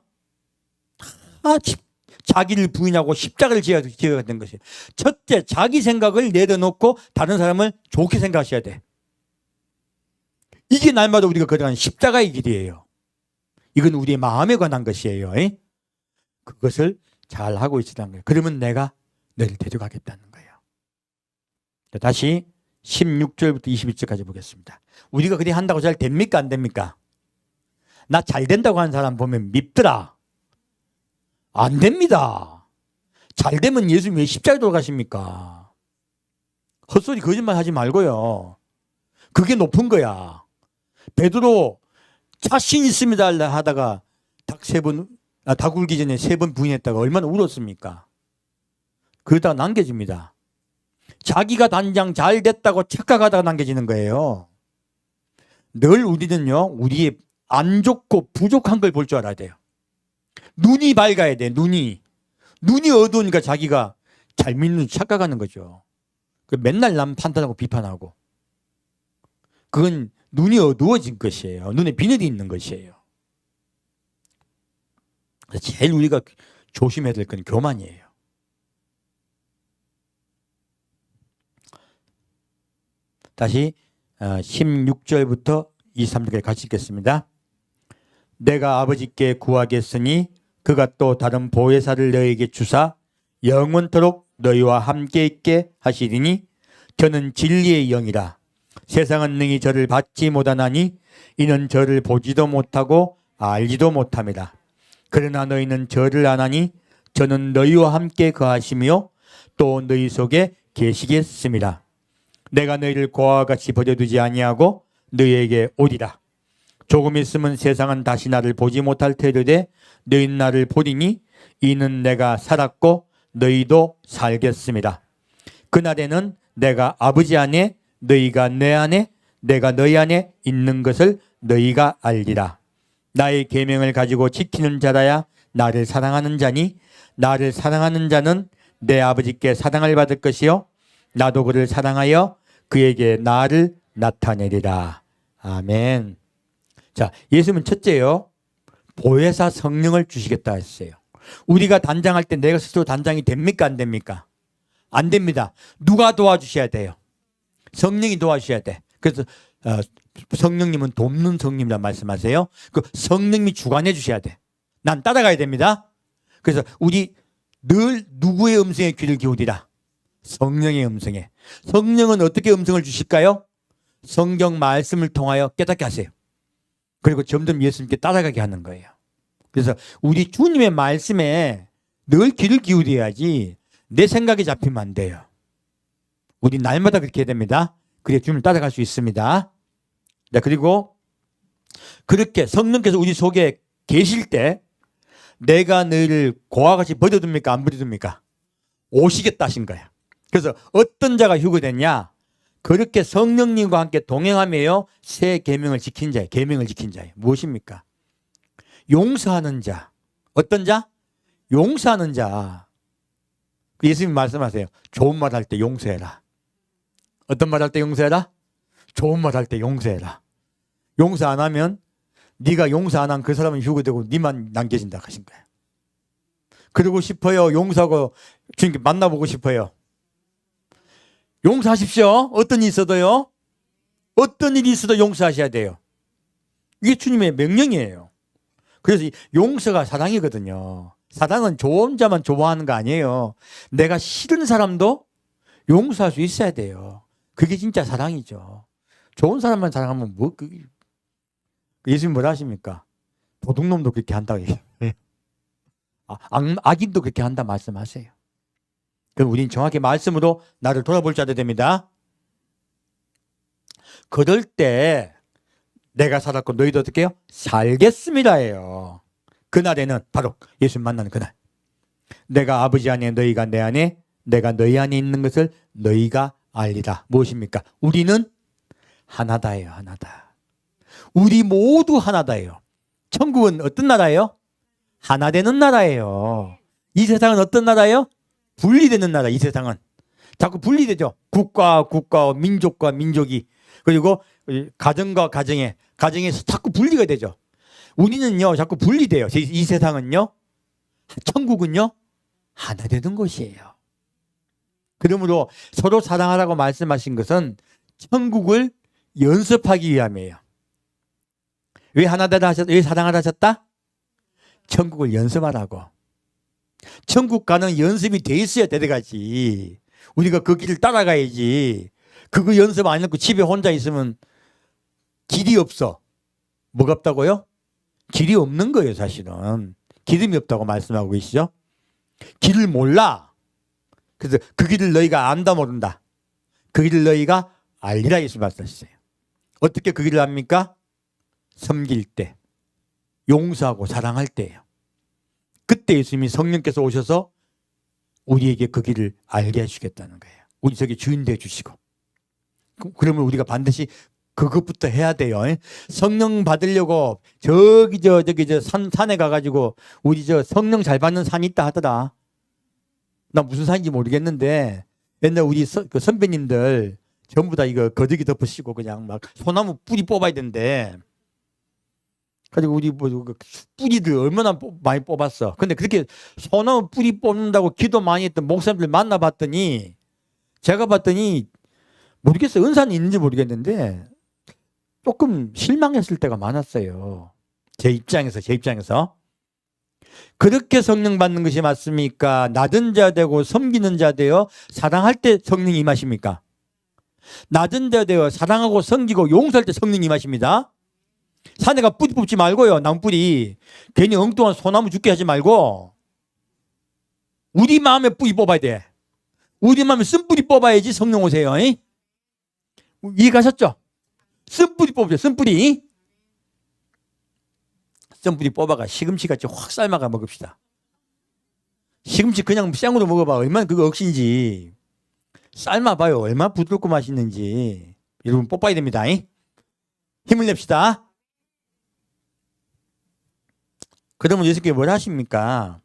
자기를 부인하고 십자가를 지어야 되는 것이에요. 첫째, 자기 생각을 내려놓고 다른 사람을 좋게 생각하셔야 돼. 이게 날마다 우리가 걸어가는 십자가의 길이에요. 이건 우리의 마음에 관한 것이에요. 그것을 잘 하고 있으라는 거예요. 그러면 내가 너를 데려가겠다는 거예요. 다시 16절부터 21절까지 보겠습니다. 우리가 그리 한다고 잘 됩니까? 안 됩니까? 나 잘 된다고 하는 사람 보면 밉더라. 안 됩니다. 잘 되면 예수님 왜 십자가에 돌아가십니까? 헛소리 거짓말 하지 말고요. 그게 높은 거야. 베드로 자신 있습니다 하다가 닭 울기 전에 3번 부인했다가 얼마나 울었습니까? 그러다가 남겨집니다. 자기가 단장 잘 됐다고 착각하다가 남겨지는 거예요. 늘 우리는요, 우리의 안 좋고 부족한 걸 볼 줄 알아야 돼요. 눈이 밝아야 돼. 눈이 어두우니까 자기가 잘 믿는 착각하는 거죠. 맨날 남 판단하고 비판하고. 그건 눈이 어두워진 것이에요. 눈에 비늘이 있는 것이에요. 제일 우리가 조심해야 될 건 교만이에요. 다시 16절부터 23절까지 같이 읽겠습니다. 내가 아버지께 구하겠으니 그가 또 다른 보혜사를 너에게 주사 영원토록 너희와 함께 있게 하시리니 저는 진리의 영이라. 세상은 능히 저를 받지 못하나니 이는 저를 보지도 못하고 알지도 못함이라. 그러나 너희는 저를 아나니 저는 너희와 함께 거하시며 또 너희 속에 계시겠습니다. 내가 너희를 고아와 같이 버려두지 아니하고 너희에게 오리라. 조금 있으면 세상은 다시 나를 보지 못할 터이되 너희는 나를 보리니 이는 내가 살았고 너희도 살겠습니다. 그날에는 내가 아버지 안에 너희가 내 안에 내가 너희 안에 있는 것을 너희가 알리라. 나의 계명을 가지고 지키는 자라야 나를 사랑하는 자니 나를 사랑하는 자는 내 아버지께 사랑을 받을 것이요 나도 그를 사랑하여 그에게 나를 나타내리라. 아멘. 자, 예수님은 첫째요, 보혜사 성령을 주시겠다 했어요. 우리가 단장할 때 내가 스스로 단장이 됩니까? 안 됩니까? 안 됩니다. 누가 도와주셔야 돼요? 성령이 도와주셔야 돼. 그래서 성령님은 돕는 성령이라 말씀하세요. 그 성령님이 주관해 주셔야 돼. 난 따라가야 됩니다. 그래서 우리 늘 누구의 음성에 귀를 기울이라? 성령의 음성에. 성령은 어떻게 음성을 주실까요? 성경 말씀을 통하여 깨닫게 하세요. 그리고 점점 예수님께 따라가게 하는 거예요. 그래서 우리 주님의 말씀에 늘 귀를 기울여야지 내 생각이 잡히면 안 돼요. 우리 날마다 그렇게 해야 됩니다. 그래야 주님을 따라갈 수 있습니다. 네, 그리고 그렇게 성령께서 우리 속에 계실 때 내가 너희를 고와 같이 버려둡니까? 안 버려둡니까? 오시겠다 하신 거야. 그래서 어떤 자가 휴거됐냐? 그렇게 성령님과 함께 동행하며 새 계명을 지킨 자예요. 계명을 지킨 자예요. 무엇입니까? 용서하는 자. 어떤 자? 용서하는 자. 예수님 말씀하세요. 좋은 말 할 때 용서해라. 어떤 말 할 때 용서해라? 좋은 말 할 때 용서해라. 용서 안 하면 네가 용서 안 한 그 사람은 휴거되고 네만 남겨진다 하신 거예요. 그러고 싶어요. 용서하고 주님께 만나보고 싶어요. 용서하십시오. 어떤 일이 있어도요. 어떤 일이 있어도 용서하셔야 돼요. 이게 주님의 명령이에요. 그래서 용서가 사랑이거든요. 사랑은 좋은 자만 좋아하는 거 아니에요. 내가 싫은 사람도 용서할 수 있어야 돼요. 그게 진짜 사랑이죠. 좋은 사람만 사랑하면 뭐 예수님 뭐라 하십니까? 도둑놈도 그렇게 한다고 얘기해요. 악인도 그렇게 한다 말씀하세요. 그럼 우리는 정확히 말씀으로 나를 돌아볼 자들 됩니다. 그럴 때 내가 살았고 너희도 어떻게 해요? 살겠습니다예요. 그날에는 바로 예수님 만나는 그날. 내가 아버지 안에 너희가 내 안에 내가 너희 안에 있는 것을 너희가 알리라. 무엇입니까? 우리는 하나다예요. 하나다. 우리 모두 하나다예요. 천국은 어떤 나라예요? 하나 되는 나라예요. 이 세상은 어떤 나라예요? 분리되는 나라. 이 세상은 자꾸 분리되죠. 국가와 민족과 민족이, 그리고 가정과 가정에서 자꾸 분리가 되죠. 우리는요 자꾸 분리돼요. 이 세상은요, 천국은요 하나 되는 것이에요. 그러므로 서로 사랑하라고 말씀하신 것은 천국을 연습하기 위함이에요. 왜 하나되다 하셨다? 왜 사랑하라 하셨다? 천국을 연습하라고. 천국 가는 연습이 돼 있어야 되어가지. 우리가 그 길을 따라가야지. 그거 연습 안 해놓고 집에 혼자 있으면 길이 없어. 뭐가 없다고요? 길이 없는 거예요. 사실은 기름이 없다고 말씀하고 계시죠. 길을 몰라. 그래서 그 길을 너희가 안다 모른다. 그 길을 너희가 알리라 예수 말씀하셨어요. 어떻게 그 길을 압니까? 섬길 때, 용서하고 사랑할 때예요. 그때 예수님이 성령께서 오셔서 우리에게 그 길을 알게 해주겠다는 거예요. 우리 저기 주인 되어 주시고. 그러면 우리가 반드시 그것부터 해야 돼요. 성령 받으려고 저기 산에 가가지고 우리 저 성령 잘 받는 산이 있다 하더라. 나 무슨 산인지 모르겠는데 옛날 우리 그 선배님들 전부 다 이거 거덕이 덮으시고 그냥 막 소나무 뿌리 뽑아야 된대. 가지고 우리 뭐 뿌리들 얼마나 많이 뽑았어. 근데 그렇게 소나무 뿌리 뽑는다고 기도 많이 했던 목사님들 만나봤더니 제가 봤더니 모르겠어요. 은사는 있는지 모르겠는데 조금 실망했을 때가 많았어요. 제 입장에서. 그렇게 성령 받는 것이 맞습니까? 낮은 자 되고 섬기는 자 되어 사랑할 때 성령이 임하십니까? 낮은 자 되어 사랑하고 섬기고 용서할 때 성령이 임하십니다. 산에가 뿌리 뽑지 말고요. 나무뿌리. 괜히 엉뚱한 소나무 죽게 하지 말고 우리 마음에 뿌리 뽑아야 돼. 우리 마음에 쓴뿌리 뽑아야지 성령 오세요. 이해가셨죠? 쓴뿌리 뽑죠. 쓴뿌리 뽑아가 시금치같이 확 삶아가 먹읍시다. 시금치 그냥 생으로 먹어봐. 얼마나 그거 억신지. 삶아봐요. 얼마나 부드럽고 맛있는지. 여러분 뽑아야 됩니다. 힘을 냅시다. 그러면 예수님께서 뭘 하십니까?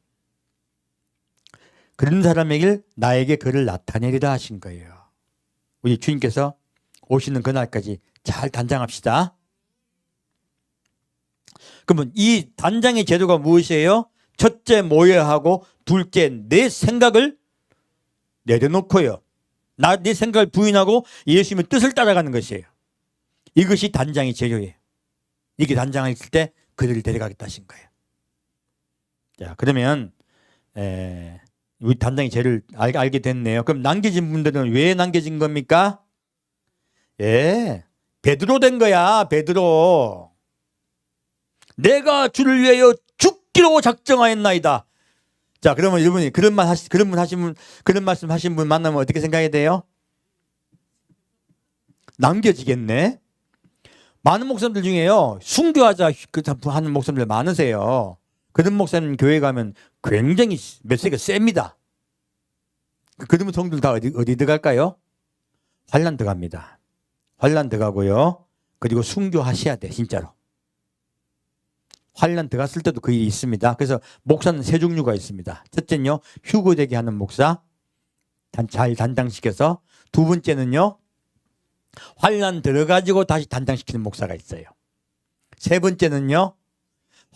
그런 사람에게 나에게 그를 나타내리라 하신 거예요. 우리 주님께서 오시는 그날까지 잘 단장합시다. 그러면 이 단장의 제도가 무엇이에요? 첫째 모여하고 둘째 내 생각을 내려놓고요. 내 생각을 부인하고 예수님의 뜻을 따라가는 것이에요. 이것이 단장의 제도예요. 이게 단장을 했을 때 그들을 데려가겠다 하신 거예요. 자, 그러면 우리 단장의 죄를 알게 됐네요. 그럼 남겨진 분들은 왜 남겨진 겁니까? 베드로 된 거야. 베드로. 내가 주를 위하여 죽기로 작정하였나이다. 자, 그러면 여러분이 그런 말씀 하신 분 만나면 어떻게 생각해야 돼요? 남겨지겠네. 많은 목사님들 중에요, 순교하자 하는 목사님들 많으세요. 그런 목사님 교회 가면 굉장히 메시지가 셉니다. 그러면 성도들 다 어디 들어갈까요? 환난 들어갑니다. 환난 들어가고요. 그리고 순교하셔야 돼, 진짜로. 환난 들어갔을 때도 그 일이 있습니다. 그래서 목사는 세 종류가 있습니다. 첫째는요, 휴거되게 하는 목사, 잘 단장시켜서. 두 번째는요, 환난 들어가지고 다시 단장시키는 목사가 있어요. 세 번째는요,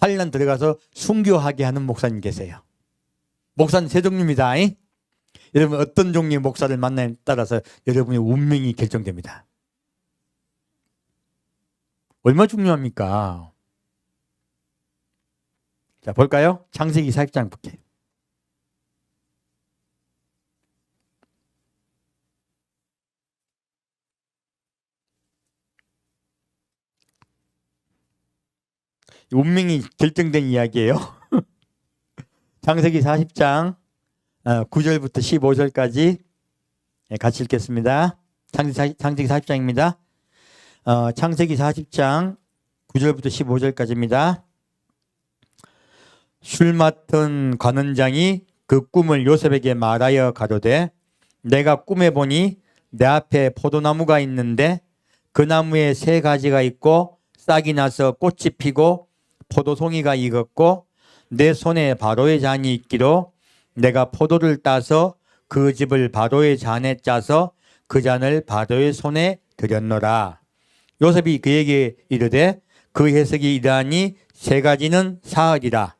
환난 들어가서 순교하게 하는 목사님 계세요. 목사는 세 종류입니다. 여러분 어떤 종류의 목사를 만나에 따라서 여러분의 운명이 결정됩니다. 얼마나 중요합니까? 자, 볼까요? 창세기 40장 볼게요. 운명이 결정된 이야기예요. 창세기 40장 9절부터 15절까지 같이 읽겠습니다. 창세기 40장입니다. 창세기 40장 9절부터 15절까지입니다. 술 맡은 관원장이 그 꿈을 요셉에게 말하여 가로되 내가 꿈에 보니 내 앞에 포도나무가 있는데 그 나무에 세 가지가 있고 싹이 나서 꽃이 피고 포도송이가 익었고 내 손에 바로의 잔이 있기로 내가 포도를 따서 그 즙을 바로의 잔에 짜서 그 잔을 바로의 손에 드렸노라. 요셉이 그에게 이르되 그 해석이 이러하니 세 가지는 사흘이라.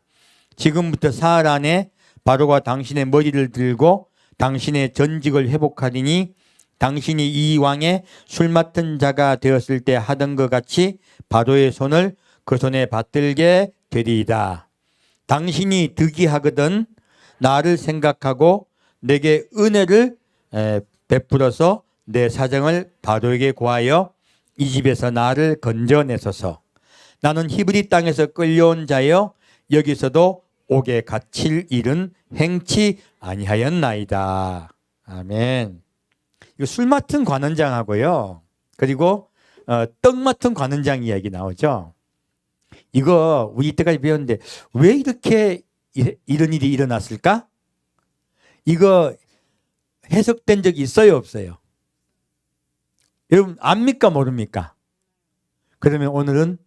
지금부터 사흘 안에 바로가 당신의 머리를 들고 당신의 전직을 회복하리니 당신이 이 왕의 술 맡은 자가 되었을 때 하던 것 같이 바로의 손을 그 손에 받들게 되리이다. 당신이 득이하거든 나를 생각하고 내게 은혜를 베풀어서 내 사정을 바로에게 고하여 이 집에서 나를 건져내소서. 나는 히브리 땅에서 끌려온 자여 여기서도 옥에 갇힐 일은 행치 아니하였나이다. 아멘. 이거 술 맡은 관원장하고요. 그리고 떡 맡은 관원장 이야기 나오죠. 이거 우리 이때까지 배웠는데 왜 이렇게 이런 일이 일어났을까? 이거 해석된 적이 있어요, 없어요? 여러분 압니까, 모릅니까? 그러면 오늘은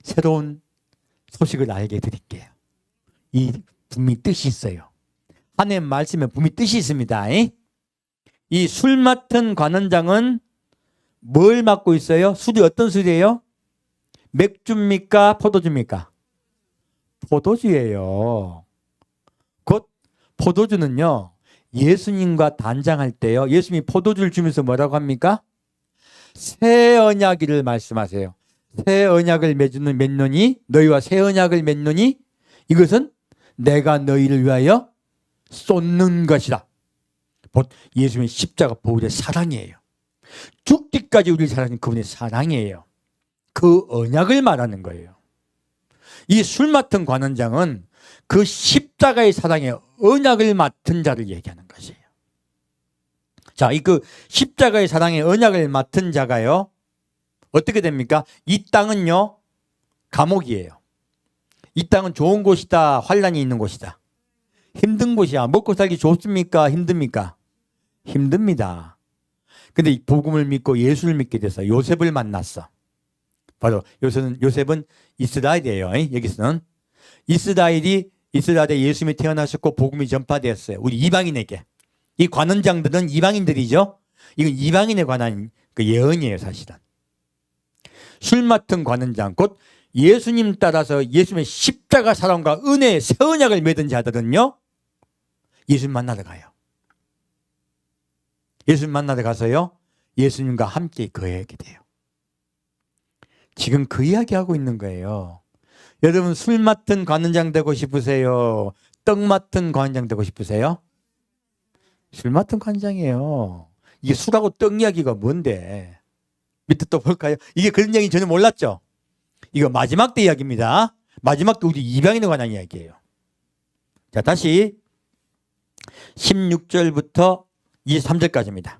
새로운 소식을 알게 드릴게요. 이 분명히 뜻이 있어요. 하나님 말씀에 분명히 뜻이 있습니다. 이 술 맡은 관원장은 뭘 맡고 있어요? 술이 어떤 술이에요? 맥주입니까? 포도주입니까? 포도주예요. 곧 포도주는요, 예수님과 단장할 때요, 예수님이 포도주를 주면서 뭐라고 합니까? 새 언약을 말씀하세요. 새 언약을 맺노니 너희와 새 언약을 맺노니 이것은 내가 너희를 위하여 쏟는 것이다. 예수님의 십자가 보혈의 사랑이에요. 죽기까지 우리를 사랑하는 그분의 사랑이에요. 그 언약을 말하는 거예요. 이 술 맡은 관원장은 그 십자가의 사랑의 언약을 맡은 자를 얘기하는 것이에요. 자, 그 십자가의 사랑의 언약을 맡은 자가요, 어떻게 됩니까? 이 땅은요, 감옥이에요. 이 땅은 좋은 곳이다, 환난이 있는 곳이다. 힘든 곳이야. 먹고 살기 좋습니까? 힘듭니까? 힘듭니다. 근데 이 복음을 믿고 예수를 믿게 돼서 요셉을 만났어. 바로 요셉은 이스라엘이에요. 여기서는. 이스라엘에 예수님이 태어나셨고 복음이 전파되었어요. 우리 이방인에게. 이 관원장들은 이방인들이죠. 이건 이방인에 관한 그 예언이에요, 사실은. 술 맡은 관원장, 곧 예수님 따라서 예수님의 십자가 사랑과 은혜의 새 언약을 맺은 자들은요, 예수님 만나러 가요. 예수님 만나러 가서요, 예수님과 함께 거하게 돼요. 지금 그 이야기하고 있는 거예요. 여러분, 술 맡은 관원장 되고 싶으세요? 떡 맡은 관원장 되고 싶으세요? 술 맡은 관원장이에요. 이게 술하고 떡 이야기가 뭔데? 밑에 또 볼까요? 이게 그런 이야기 전혀 몰랐죠? 이거 마지막 때 이야기입니다. 마지막 때 우리 이방인에 관한 이야기예요. 자, 다시 16절부터 23절까지입니다.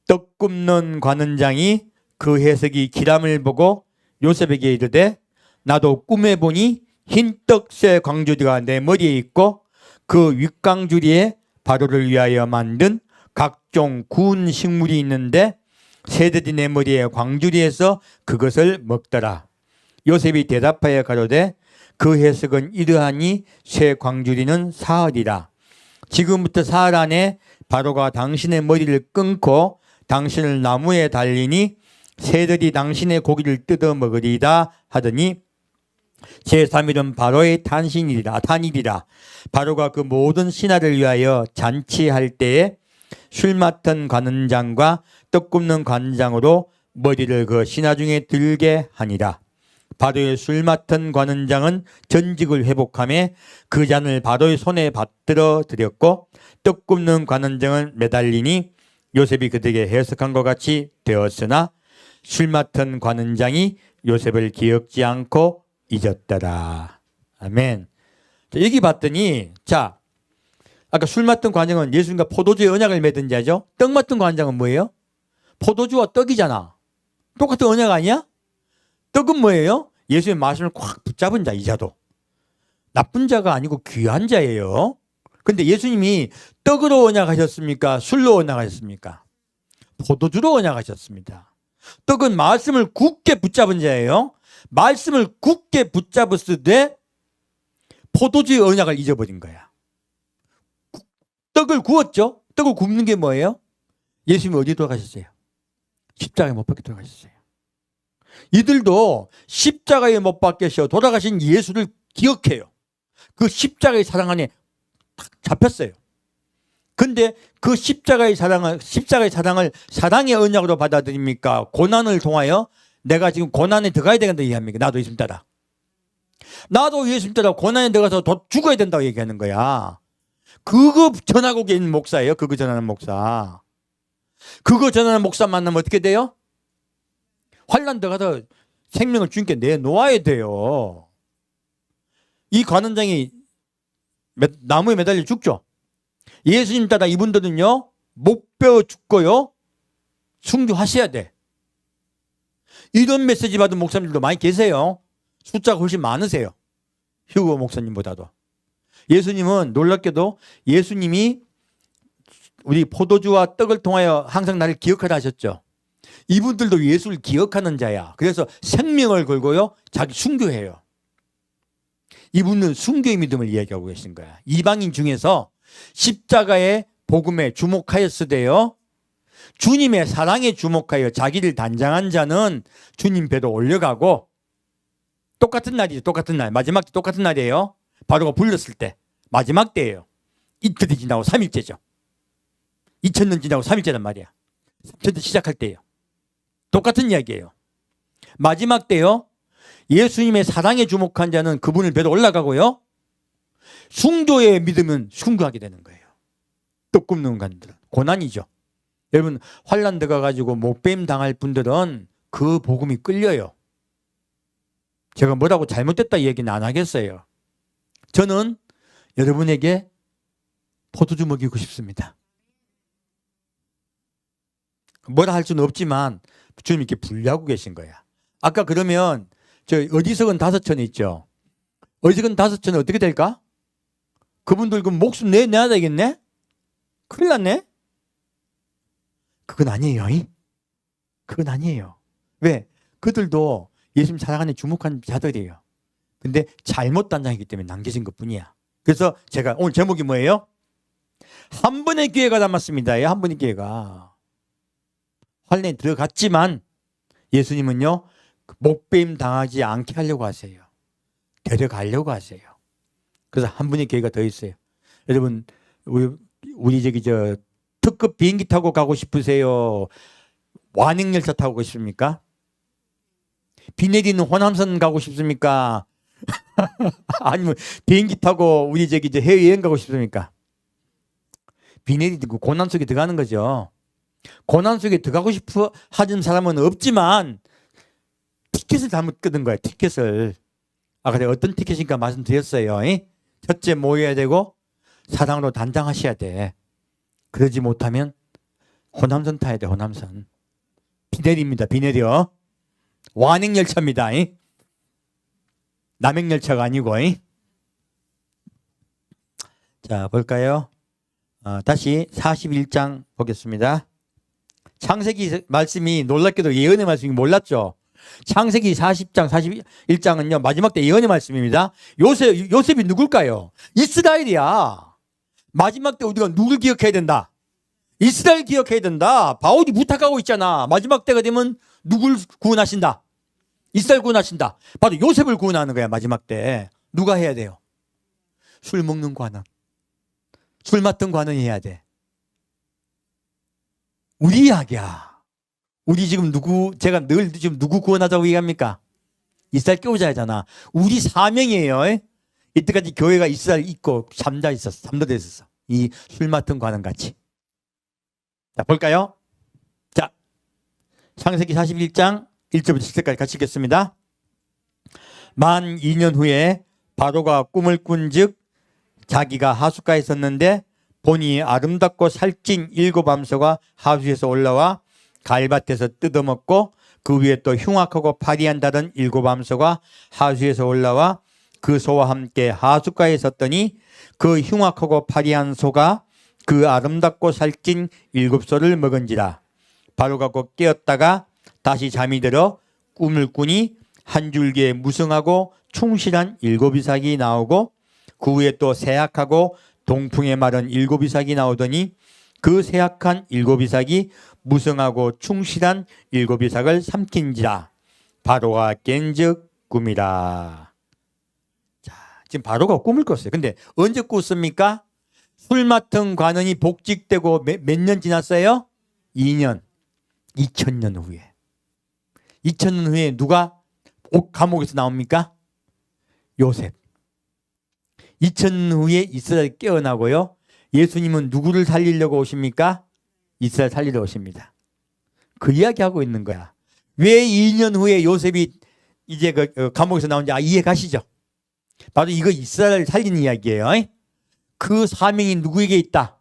떡 굽는 관원장이 그 해석이 기람을 보고 요셉에게 이르되 나도 꿈에 보니 흰 떡새 광주리가 내 머리에 있고 그 윗광주리에 바로를 위하여 만든 각종 구운 식물이 있는데 새들이 내 머리에 광주리에서 그것을 먹더라. 요셉이 대답하여 가로되 그 해석은 이러하니 새 광주리는 사흘이라. 지금부터 사흘 안에 바로가 당신의 머리를 끊고 당신을 나무에 달리니 새들이 당신의 고기를 뜯어 먹으리다 하더니 제3일은 바로의 탄일이라. 바로가 그 모든 신하를 위하여 잔치할 때에 술 맡은 관원장과 떡 굽는 관원장으로 머리를 그 신하 중에 들게 하니라. 바로의 술 맡은 관원장은 전직을 회복하며 그 잔을 바로의 손에 받들어 드렸고 떡 굽는 관원장은 매달리니 요셉이 그들에게 해석한 것 같이 되었으나 술 맡은 관원장이 요셉을 기억지 않고 잊었더라. 아멘. 자, 여기 봤더니, 자, 아까 술 맡은 관원장은 예수님과 포도주의 언약을 맺은 자죠. 떡 맡은 관원장은 뭐예요? 포도주와 떡이잖아. 똑같은 언약 아니야? 떡은 뭐예요? 예수님의 말씀을 꽉 붙잡은 자, 이 자도. 나쁜 자가 아니고 귀한 자예요. 근데 예수님이 떡으로 언약하셨습니까? 술로 언약하셨습니까? 포도주로 언약하셨습니다. 떡은 말씀을 굳게 붙잡은 자예요. 말씀을 굳게 붙잡았을 때 포도주의 언약을 잊어버린 거야. 떡을 구웠죠? 떡을 굽는 게 뭐예요? 예수님이 어디 돌아가셨어요? 십자가에 못 박혀 돌아가셨어요. 이들도 십자가에 못 박혀서 돌아가신 예수를 기억해요. 그 십자가의 사랑 안에 탁 잡혔어요. 근데 그 십자가의 사랑을 사랑의 언약으로 받아들입니까? 고난을 통하여 내가 지금 고난에 들어가야 되겠다 얘기합니까? 나도 예수님 따라. 나도 예수님 따라 고난에 들어가서 죽어야 된다고 얘기하는 거야. 그거 전하고 계신 목사예요. 그거 전하는 목사. 그거 전하는 목사 만나면 어떻게 돼요? 환난 들어가서 생명을 주님께 내놓아야 돼요. 이 관원장이 나무에 매달려 죽죠. 예수님 따라 이분들은요, 목베어 죽고요, 순교하셔야 돼. 이런 메시지 받은 목사님들도 많이 계세요. 숫자가 훨씬 많으세요. 휴거 목사님보다도. 예수님은 놀랍게도 예수님이 우리 포도주와 떡을 통하여 항상 나를 기억하라 하셨죠. 이분들도 예수를 기억하는 자야. 그래서 생명을 걸고요, 자기 순교해요. 이분은 순교의 믿음을 이야기하고 계신 거야. 이방인 중에서 십자가의 복음에 주목하였으되요 주님의 사랑에 주목하여 자기를 단장한 자는 주님 배로 올려가고, 똑같은 날이죠. 똑같은 날. 마지막 때 똑같은 날이에요. 바로가 불렀을 때 마지막 때예요. 이틀이 지나고 3일째죠. 2000년 지나고 3일째란 말이야. 3천 시작할 때예요. 똑같은 이야기예요. 마지막 때요, 예수님의 사랑에 주목한 자는 그분을 배로 올라가고요, 순교에 믿으면 순교하게 되는 거예요. 떡 굽는 관들은 고난이죠. 여러분, 환난 들어가가지고 목배임 당할 분들은 그 복음이 끌려요. 제가 뭐라고 잘못됐다 얘기는 안 하겠어요. 저는 여러분에게 포도주 먹이고 싶습니다. 뭐라 할 수는 없지만 주님 이렇게 분리하고 계신 거야. 아까 그러면 저 어디석은 5천 있죠. 어디석은 5천은 어떻게 될까? 그분들 그 목숨 내야 되겠네? 큰일 났네? 그건 아니에요. 그건 아니에요. 왜? 그들도 예수님 사랑 안에 주목한 자들이에요. 근데 잘못 단장이기 때문에 남겨진 것뿐이야. 그래서 제가 오늘 제목이 뭐예요? 한 번의 기회가 남았습니다. 한 번의 기회가. 환란에 들어갔지만 예수님은요, 목배임 당하지 않게 하려고 하세요. 데려가려고 하세요. 그래서 한 번의 기회가 더 있어요. 여러분, 우리 특급 비행기 타고 가고 싶으세요? 완행열차 타고 가고 싶습니까? 비 내리는 호남선 가고 싶습니까? 아니면 비행기 타고 우리 해외여행 가고 싶습니까? 비 내리고 고난 속에 들어가는 거죠. 고난 속에 들어가고 싶어 하는 사람은 없지만 티켓을 잘못 끊은 거예요. 티켓을. 그래 어떤 티켓인가 말씀드렸어요. 첫째 모여야 되고 사랑으로 단장하셔야 돼. 그러지 못하면 호남선 타야 돼. 호남선. 비 내립니다. 비 내려. 완행열차입니다. 남행열차가 아니고. 자, 볼까요? 다시 41장 보겠습니다. 창세기 말씀이 놀랍게도 예언의 말씀이 몰랐죠. 창세기 40장, 41장은요, 마지막 때 예언의 말씀입니다. 요셉이 누굴까요? 이스라엘이야. 마지막 때 우리가 누굴 기억해야 된다? 이스라엘 기억해야 된다. 바울이 부탁하고 있잖아. 마지막 때가 되면 누굴 구원하신다? 이스라엘 구원하신다. 바로 요셉을 구원하는 거야. 마지막 때. 누가 해야 돼요? 술 먹는 관원. 술 맡은 관원이 해야 돼. 우리 이야기야. 우리 지금 제가 늘 지금 누구 구원하자고 얘기합니까? 이스라엘 깨우자 하잖아. 우리 사명이에요. 이때까지 교회가 이스라엘 있고 잠자 있었어. 잠자돼 있었어. 이 술 맡은 관원 같이. 자, 볼까요? 자, 창세기 41장 1절부터 7절까지 같이 읽겠습니다. 만 2년 후에 바로가 꿈을 꾼즉 자기가 하숫가에 있었는데 보니 아름답고 살찐 7암소가 하수에서 올라와 갈밭에서 뜯어먹고 그 위에 또 흉악하고 파리한 다른 7암소가 하수에서 올라와 그 소와 함께 하숫가에 있었더니 그 흉악하고 파리한 소가 그 아름답고 살찐 7소를 먹은지라. 바로가 곧 깨었다가 다시 잠이 들어 꿈을 꾸니 한 줄기에 무성하고 충실한 7이삭이 나오고 그 위에 또 세악하고 동풍에 마른 7이삭이 나오더니 그 세악한 7이삭이 무성하고 충실한 7이삭을 삼킨지라. 바로가 깬즉 꿈이라. 자, 지금 바로가 꿈을 꿨어요. 근데 언제 꿨습니까? 술 맡은 관원이 복직되고 몇 년 지났어요? 2년. 2000년 후에. 2000년 후에 누가 감옥에서 나옵니까? 요셉. 2000년 후에 이스라엘 깨어나고요. 예수님은 누구를 살리려고 오십니까? 이스라엘 살리러 오십니다. 그 이야기하고 있는 거야. 왜 2년 후에 요셉이 이제 감옥에서 나온지 이해 가시죠? 바로 이거 이스라엘 살리는 이야기예요. 그 사명이 누구에게 있다?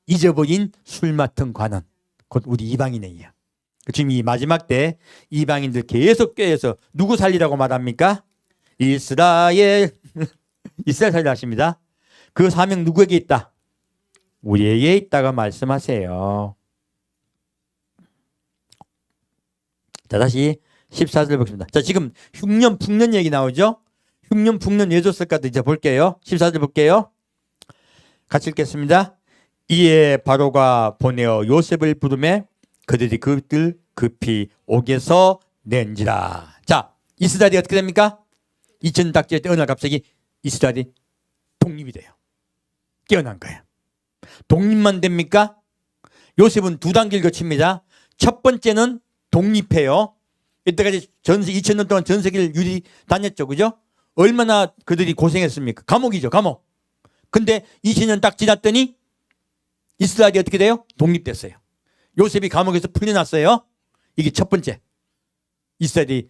잊어버린 술 맡은 관원. 곧 우리 이방인에게요. 지금 이 마지막 때 이방인들 계속 꾀해서 누구 살리라고 말합니까? 이스라엘. 이스라엘 살리라 하십니다. 그 사명 누구에게 있다? 우리에게 있다가 말씀하세요. 자, 다시 14절 보겠습니다. 자, 지금 흉년 풍년 얘기 나오죠? 흉년 풍년 왜 줬을까? 이제 볼게요. 14절 볼게요. 같이 읽겠습니다. 이에 바로가 보내어 요셉을 부르매 그들이 그들 급히 옥에서 낸지라. 자, 이스라엘이 어떻게 됩니까? 2000년 딱 지을 때 어느 날 갑자기 이스라엘이 독립이 돼요. 깨어난 거예요. 독립만 됩니까? 요셉은 두 단계를 거칩니다. 첫 번째는 독립해요. 이때까지 2000년 동안 전 세계를 유리 다녔죠. 그죠? 얼마나 그들이 고생했습니까? 감옥이죠. 감옥. 근데 2000년 딱 지났더니 이스라엘이 어떻게 돼요? 독립됐어요. 요셉이 감옥에서 풀려났어요. 이게 첫 번째. 이스라엘이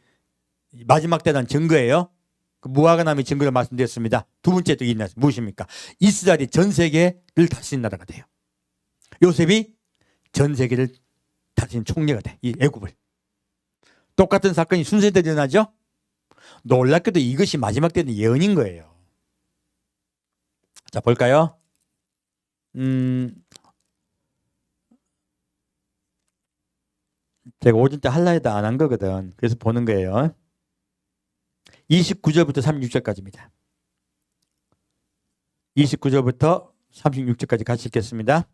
마지막 때란 증거예요. 그 무화과나무의 증거를 말씀드렸습니다. 두 번째 또 있나 무엇입니까? 이스라엘이 전 세계를 다스린 나라가 돼요. 요셉이 전 세계를 다스린 총리가 돼. 이 애굽을. 똑같은 사건이 순서대로 일어나죠. 놀랍게도 이것이 마지막 때는 예언인 거예요. 자, 볼까요? 제가 오전 때 할라 해도 안 한 거거든. 그래서 보는 거예요. 29절부터 36절까지입니다. 29절부터 36절까지 같이 읽겠습니다.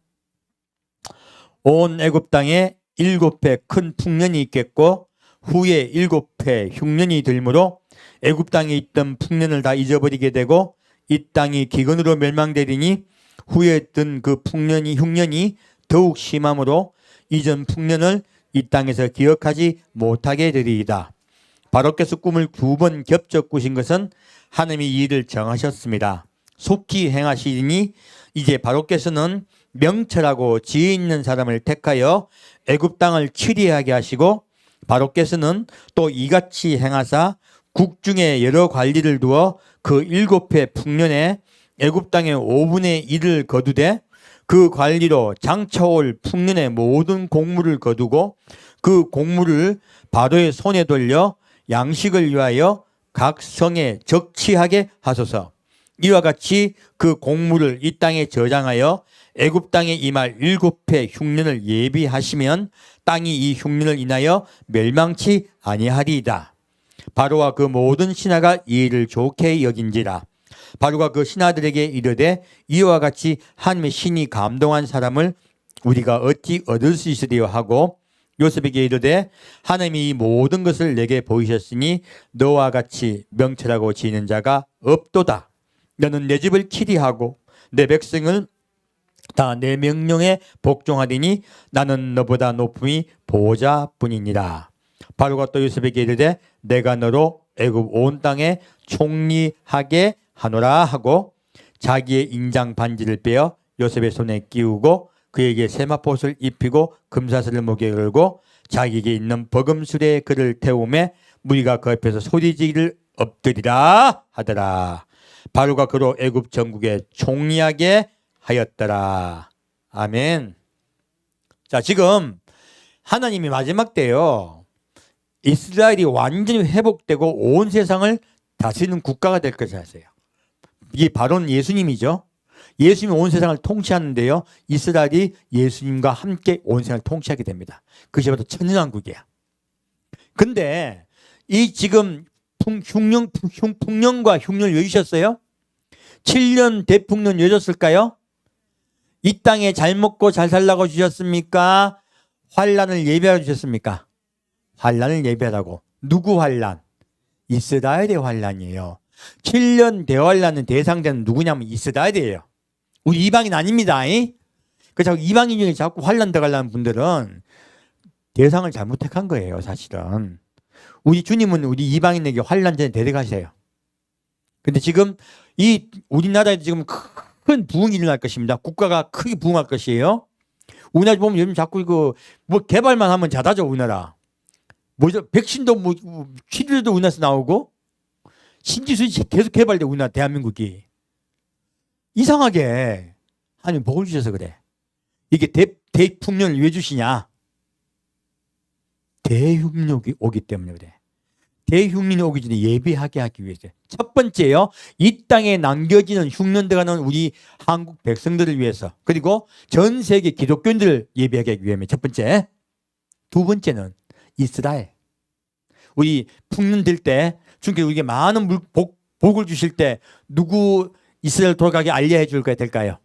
온 애굽 땅에 7해 큰 풍년이 있겠고 후에 7해 흉년이 들므로 애굽 땅에 있던 풍년을 다 잊어버리게 되고 이 땅이 기근으로 멸망되리니 후에 뜬 그 흉년이 더욱 심함으로 이전 풍년을 이 땅에서 기억하지 못하게 되리이다. 바로께서 꿈을 2번 겹쳐 꾸신 것은 하나님이 이 일을 정하셨습니다. 속히 행하시리니 이제 바로께서는 명철하고 지혜 있는 사람을 택하여 애굽 땅을 치리하게 하시고 바로께서는 또 이같이 행하사 국중에 여러 관리를 두어 그 7해 풍년에 애굽 땅의 5분의 1을 거두되 그 관리로 장차올 풍년의 모든 곡물을 거두고 그 곡물을 바로의 손에 돌려 양식을 위하여 각 성에 적치하게 하소서. 이와 같이 그 곡물을 이 땅에 저장하여 애굽 땅에 임할 7해 흉년을 예비하시면 땅이 이 흉년을 인하여 멸망치 아니하리이다. 바로와 그 모든 신하가 이 일을 좋게 여긴지라. 바로가 그 신하들에게 이르되 이와 같이 하나님의 신이 감동한 사람을 우리가 어찌 얻을 수 있으리요 하고 요셉에게 이르되 하나님이 이 모든 것을 내게 보이셨으니 너와 같이 명철하고 지는 자가 없도다. 너는 내 집을 치리하고 내 백성을 다 내 명령에 복종하리니 나는 너보다 높음이 보호자뿐이니라. 바로가 또 요셉에게 이르되 내가 너로 애굽 온 땅에 총리하게 하노라 하고 자기의 인장 반지를 빼어 요셉의 손에 끼우고 그에게 세마포옷을 입히고 금사슬을 목에 걸고 자기에게 있는 버금술에 그를 태우매 무리가 그 옆에서 소리지기를 엎드리라 하더라. 바로가 그로 애굽 전국에 총리하게 하였더라. 아멘. 자, 지금 하나님이 마지막 때요 이스라엘이 완전히 회복되고 온 세상을 다스리는 국가가 될 것을 아세요. 이게 바로는 예수님이죠. 예수님이 온 세상을 통치하는데요. 이스라엘이 예수님과 함께 온 세상을 통치하게 됩니다. 그것이 바로 천년왕국이야. 근데 이 지금 풍년과 흉년을 왜 주셨어요? 7년 대풍년 왜 줬을까요? 이 땅에 잘 먹고 잘 살라고 주셨습니까? 환란을 예비하라고 주셨습니까? 환란을 예비하라고. 누구 환란? 이스라엘의 환란이에요. 7년 대환란의 대상자는 누구냐면 이스라엘이에요. 우리 이방인 아닙니다. 그래서 이방인 중에 자꾸 환란 들어가려는 분들은 대상을 잘못 택한 거예요. 사실은. 우리 주님은 우리 이방인에게 환란 전에 데려가세요. 근데 지금 이 우리나라에 지금 큰 부흥이 일어날 것입니다. 국가가 크게 부흥할 것이에요. 우리나라 보면 요즘 자꾸 이거 뭐 개발만 하면 잘하죠. 우리나라. 뭐죠? 백신도 뭐 치료도 우리나라에서 나오고 신기술이 계속 개발돼 우리나라 대한민국이. 이상하게 하나님 복을 주셔서 그래. 이게 대풍년을 왜 주시냐? 대흉년이 오기 때문에 그래. 대흉년이 오기 전에 예비하게 하기 위해서. 첫 번째요. 이 땅에 남겨지는 흉년들과는 우리 한국 백성들을 위해서. 그리고 전 세계 기독교인들을 예비하게 하기 위함에 첫 번째. 두 번째는 이스라엘. 우리 풍년 될 때 주님께서 우리에게 많은 복을 주실 때 누구 이스라엘 돌아가게 알려해 줄 거야 될까요?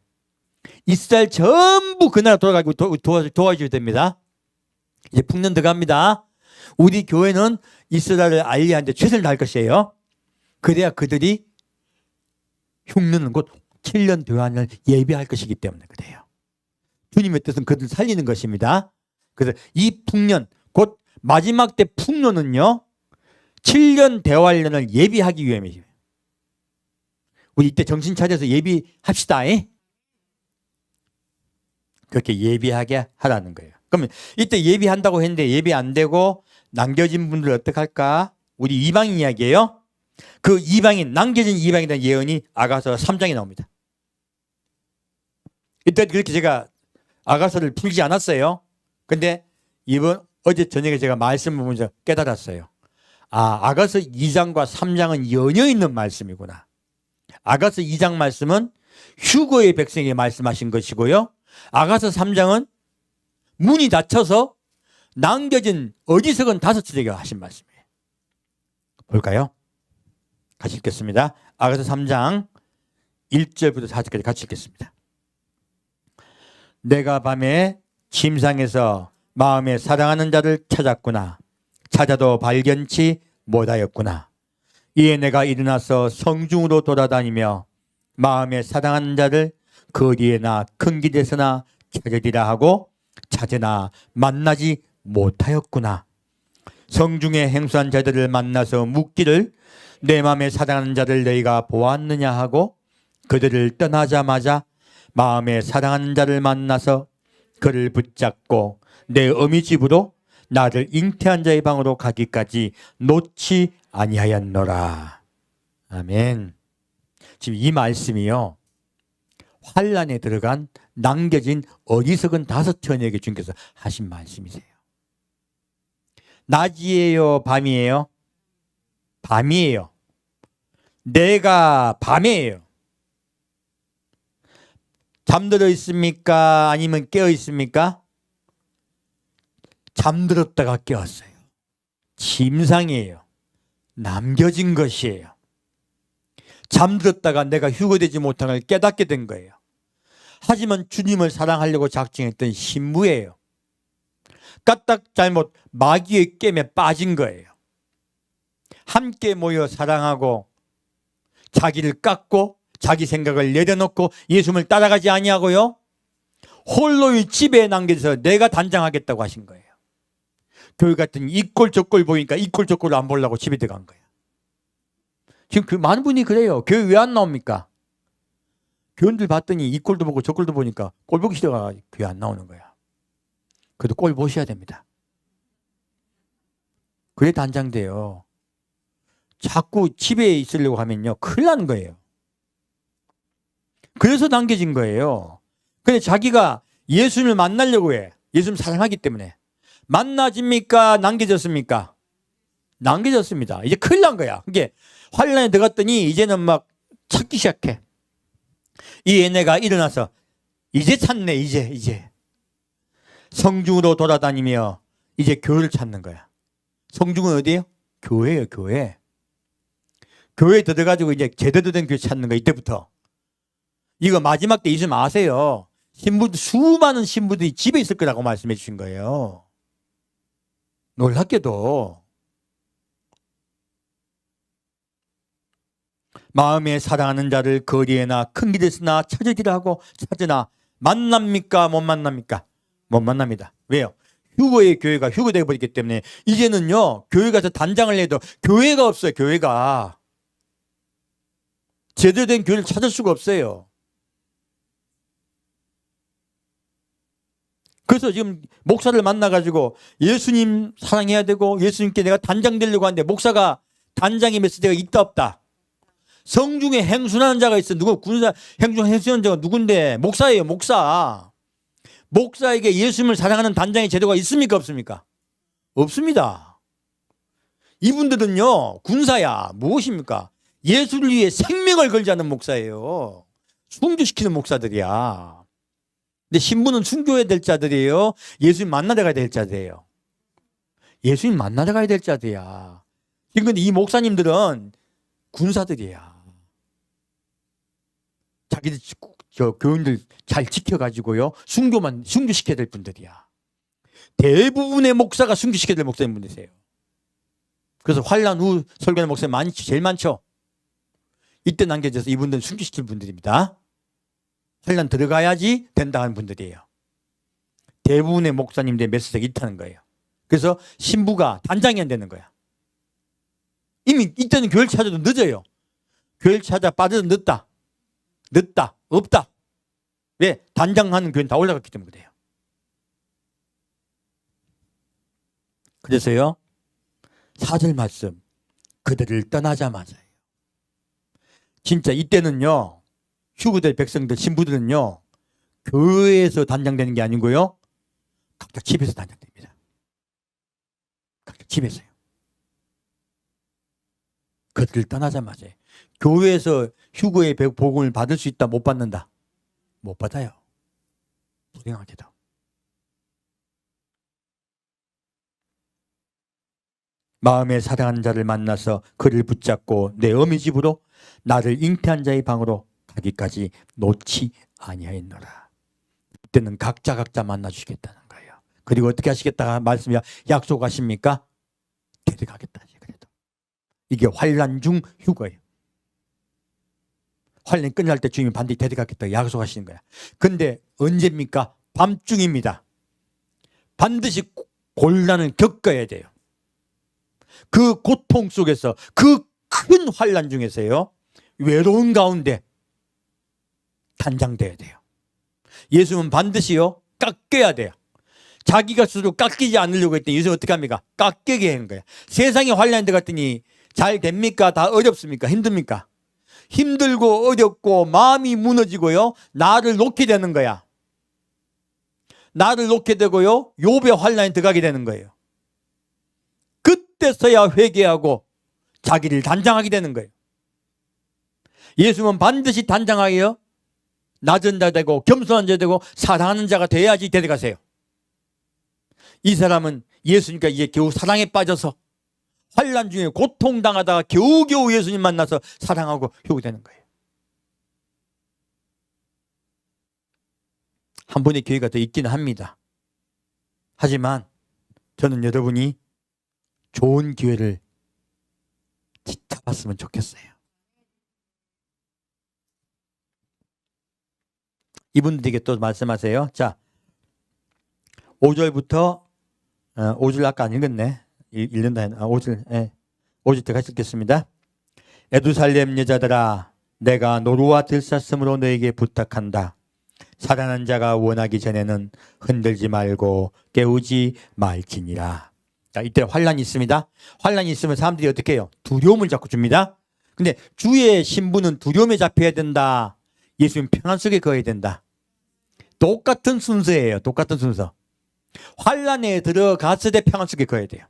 이스라엘 전부 그 나라 돌아가고 도와줘야 됩니다. 이제 풍년 들어갑니다. 우리 교회는 이스라엘을 알리하는데 최선을 다할 것이에요. 그래야 그들이 흉년은 곧 7년 대환을 예비할 것이기 때문에 그래요. 주님의 뜻은 그들을 살리는 것입니다. 그래서 이 풍년 곧 마지막 때 풍년은요 7년 대환련을 예비하기 위함이에요. 우리 이때 정신 차려서 예비합시다. 그렇게 예비하게 하라는 거예요. 그러면 이때 예비한다고 했는데 예비 안 되고 남겨진 분들 어떡할까? 우리 이방인 이야기예요. 그 이방인, 남겨진 이방인에 대한 예언이 아가서 3장에 나옵니다. 이때 그렇게 제가 아가서를 풀지 않았어요. 근데 어제 저녁에 제가 말씀을 보면서 깨달았어요. 아가서 2장과 3장은 연여 있는 말씀이구나. 아가서 2장 말씀은 휴거의 백성에게 말씀하신 것이고요. 아가서 3장은 문이 닫혀서 남겨진 어리석은 다섯들에게 하신 말씀이에요. 볼까요? 같이 읽겠습니다. 아가서 3장 1절부터 4절까지 같이 읽겠습니다. 내가 밤에 침상에서 마음에 사랑하는 자를 찾았구나. 찾아도 발견치 못하였구나. 이에 내가 일어나서 성중으로 돌아다니며 마음에 사랑하는 자를 거리에나 큰 길에서나 찾으리라 하고 찾으나 만나지 못하였구나. 성중에 행수한 자들을 만나서 묻기를 내 마음에 사랑하는 자를 너희가 보았느냐 하고 그들을 떠나자마자 마음에 사랑하는 자를 만나서 그를 붙잡고 내 어미 집으로 나를 잉태한 자의 방으로 가기까지 놓지 아니하였노라. 아멘. 지금 이 말씀이요, 환란에 들어간 남겨진 어리석은 5처녀에게 주님께서 하신 말씀이세요. 낮이에요, 밤이에요? 밤이에요. 내가 밤이에요. 잠들어 있습니까? 아니면 깨어 있습니까? 잠들었다가 깨었어요. 침상이에요. 남겨진 것이에요. 잠들었다가 내가 휴거되지 못한 걸 깨닫게 된 거예요. 하지만 주님을 사랑하려고 작정했던 신부예요. 까딱 잘못 마귀의 깸에 빠진 거예요. 함께 모여 사랑하고 자기를 깎고 자기 생각을 내려놓고 예수님을 따라가지 아니하고요, 홀로의 집에 남겨서 내가 단장하겠다고 하신 거예요. 교회 같은 이 꼴 저 꼴 보니까 이 꼴 저 꼴을 안 보려고 집에 들어간 거예요. 지금 많은 분이 그래요. 교회 왜 안 나옵니까? 교원들 봤더니 이 꼴도 보고 저 꼴도 보니까 꼴 보기 싫어가 교회 안 나오는 거야. 그래도 꼴 보셔야 됩니다. 그래 단장돼요. 자꾸 집에 있으려고 하면요, 큰일 나는 거예요. 그래서 남겨진 거예요. 근데 자기가 예수님을 만나려고 해. 예수님 사랑하기 때문에. 만나집니까? 남겨졌습니까? 남겨졌습니다. 이제 큰일 난 거야. 이게 환란에 들어갔더니 이제는 막 찾기 시작해. 이 애네가 일어나서 이제 찾네. 이제 성중으로 돌아다니며 이제 교회를 찾는 거야. 성중은 어디예요? 교회예요. 교회. 교회에 들어가지고 이제 제대로 된 교회 찾는 거야. 이때부터. 이거 마지막 때 예수님 아세요. 신부들, 수많은 신부들이 집에 있을 거라고 말씀해 주신 거예요. 놀랍게도. 마음에 사랑하는 자를 거리에나 큰 길에서나 찾으리라 하고 찾으나 만납니까? 못 만납니까? 못 만납니다. 왜요? 휴거의 교회가 휴거되어 버렸기 때문에 이제는요, 교회 가서 단장을 해도 교회가 없어요. 교회가. 제대로 된 교회를 찾을 수가 없어요. 그래서 지금 목사를 만나가지고 예수님 사랑해야 되고 예수님께 내가 단장 되려고 하는데 목사가 단장의 메시지가 있다 없다. 성중에 행순하는 자가 있어. 누구 군사 행순하는 자가 누군데? 목사예요. 목사. 목사에게 예수님을 사랑하는 단장의 제도가 있습니까? 없습니까? 없습니다. 이분들은요, 군사야. 무엇입니까? 예수를 위해 생명을 걸지 않는 목사예요. 순교시키는 목사들이야. 근데 신부는 순교해야 될 자들이에요. 예수님 만나러 가야 될 자들이에요. 예수님 만나러 가야 될 자들이야. 그런데 이 목사님들은 군사들이야. 자기들 교인들 잘 지켜가지고요, 순교시켜야 될 분들이야. 대부분의 목사가 순교시켜야 될 목사님 분이세요. 그래서 환란 후 설교하는 목사님 제일 많죠. 이때 남겨져서 이분들은 순교시킬 분들입니다. 환란 들어가야지 된다 하는 분들이에요. 대부분의 목사님들의 메시지가 있다는 거예요. 그래서 신부가 단장이 안 되는 거야. 이미 이때는 교회를 찾아도 늦어요. 교회를 찾아 빠져도 늦다. 없다. 왜? 단장하는 교회는 다 올라갔기 때문에 그래요. 그래서요, 4절 말씀, 그들을 떠나자마자요. 진짜 이때는요, 휴거될 백성들, 신부들은요, 교회에서 단장되는 게 아니고요, 각자 집에서 단장됩니다. 각자 집에서요. 그들을 떠나자마자 교회에서 휴거의 복음을 받을 수 있다, 못 받는다? 못 받아요. 불행하게도. 마음에 사랑하는 자를 만나서 그를 붙잡고 내 어미 집으로 나를 잉태한 자의 방으로 가기까지 놓지 아니하였노라. 그때는 각자 만나 주시겠다는 거예요. 그리고 어떻게 하시겠다 말씀이 약속하십니까? 데려가겠다. 그래도 이게 환난 중 휴거예요. 환난이 끝날 때 주님이 반드시 데려가겠다 약속하시는 거야. 근데 언제입니까? 밤중입니다. 반드시 곤란을 겪어야 돼요. 그 고통 속에서, 그 큰 환난 중에서요, 외로운 가운데 단장돼야 돼요. 예수님은 반드시요 깎여야 돼요. 자기가 스스로 깎이지 않으려고 했더니 예수는 어떻게 합니까? 깎이게 하는 거예요. 세상에 환난이 들어갔더니 잘 됩니까? 다 어렵습니까? 힘듭니까? 힘들고 어렵고 마음이 무너지고요, 나를 놓게 되는 거야. 나를 놓게 되고요, 욥의 환난이 들어가게 되는 거예요. 그때서야 회개하고 자기를 단장하게 되는 거예요. 예수님은 반드시 단장하여 낮은 자 되고 겸손한 자 되고 사랑하는 자가 돼야지 데려가세요. 이 사람은 예수님과 이제 겨우 사랑에 빠져서 환난 중에 고통당하다가 겨우겨우 예수님 만나서 사랑하고 효구되는 거예요. 한 번의 기회가 더 있기는 합니다. 하지만 저는 여러분이 좋은 기회를 잡았으면 좋겠어요. 이분들에게 또 말씀하세요. 자, 5절부터 5절 아까 안 읽었네. 읽는다. 5절. 예. 5절 때 같이 읽겠습니다. 에두살렘 여자들아, 내가 노루와 들사슴으로 너에게 부탁한다. 살아난 자가 원하기 전에는 흔들지 말고 깨우지 말지니라. 자, 이때 환란이 있습니다. 환란이 있으면 사람들이 어떻게 해요? 두려움을 자꾸 줍니다. 근데 주의 신부는 두려움에 잡혀야 된다. 예수님 평안 속에 거해야 된다. 똑같은 순서예요. 똑같은 순서. 환란에 들어갔을 때 평안 속에 거해야 돼요.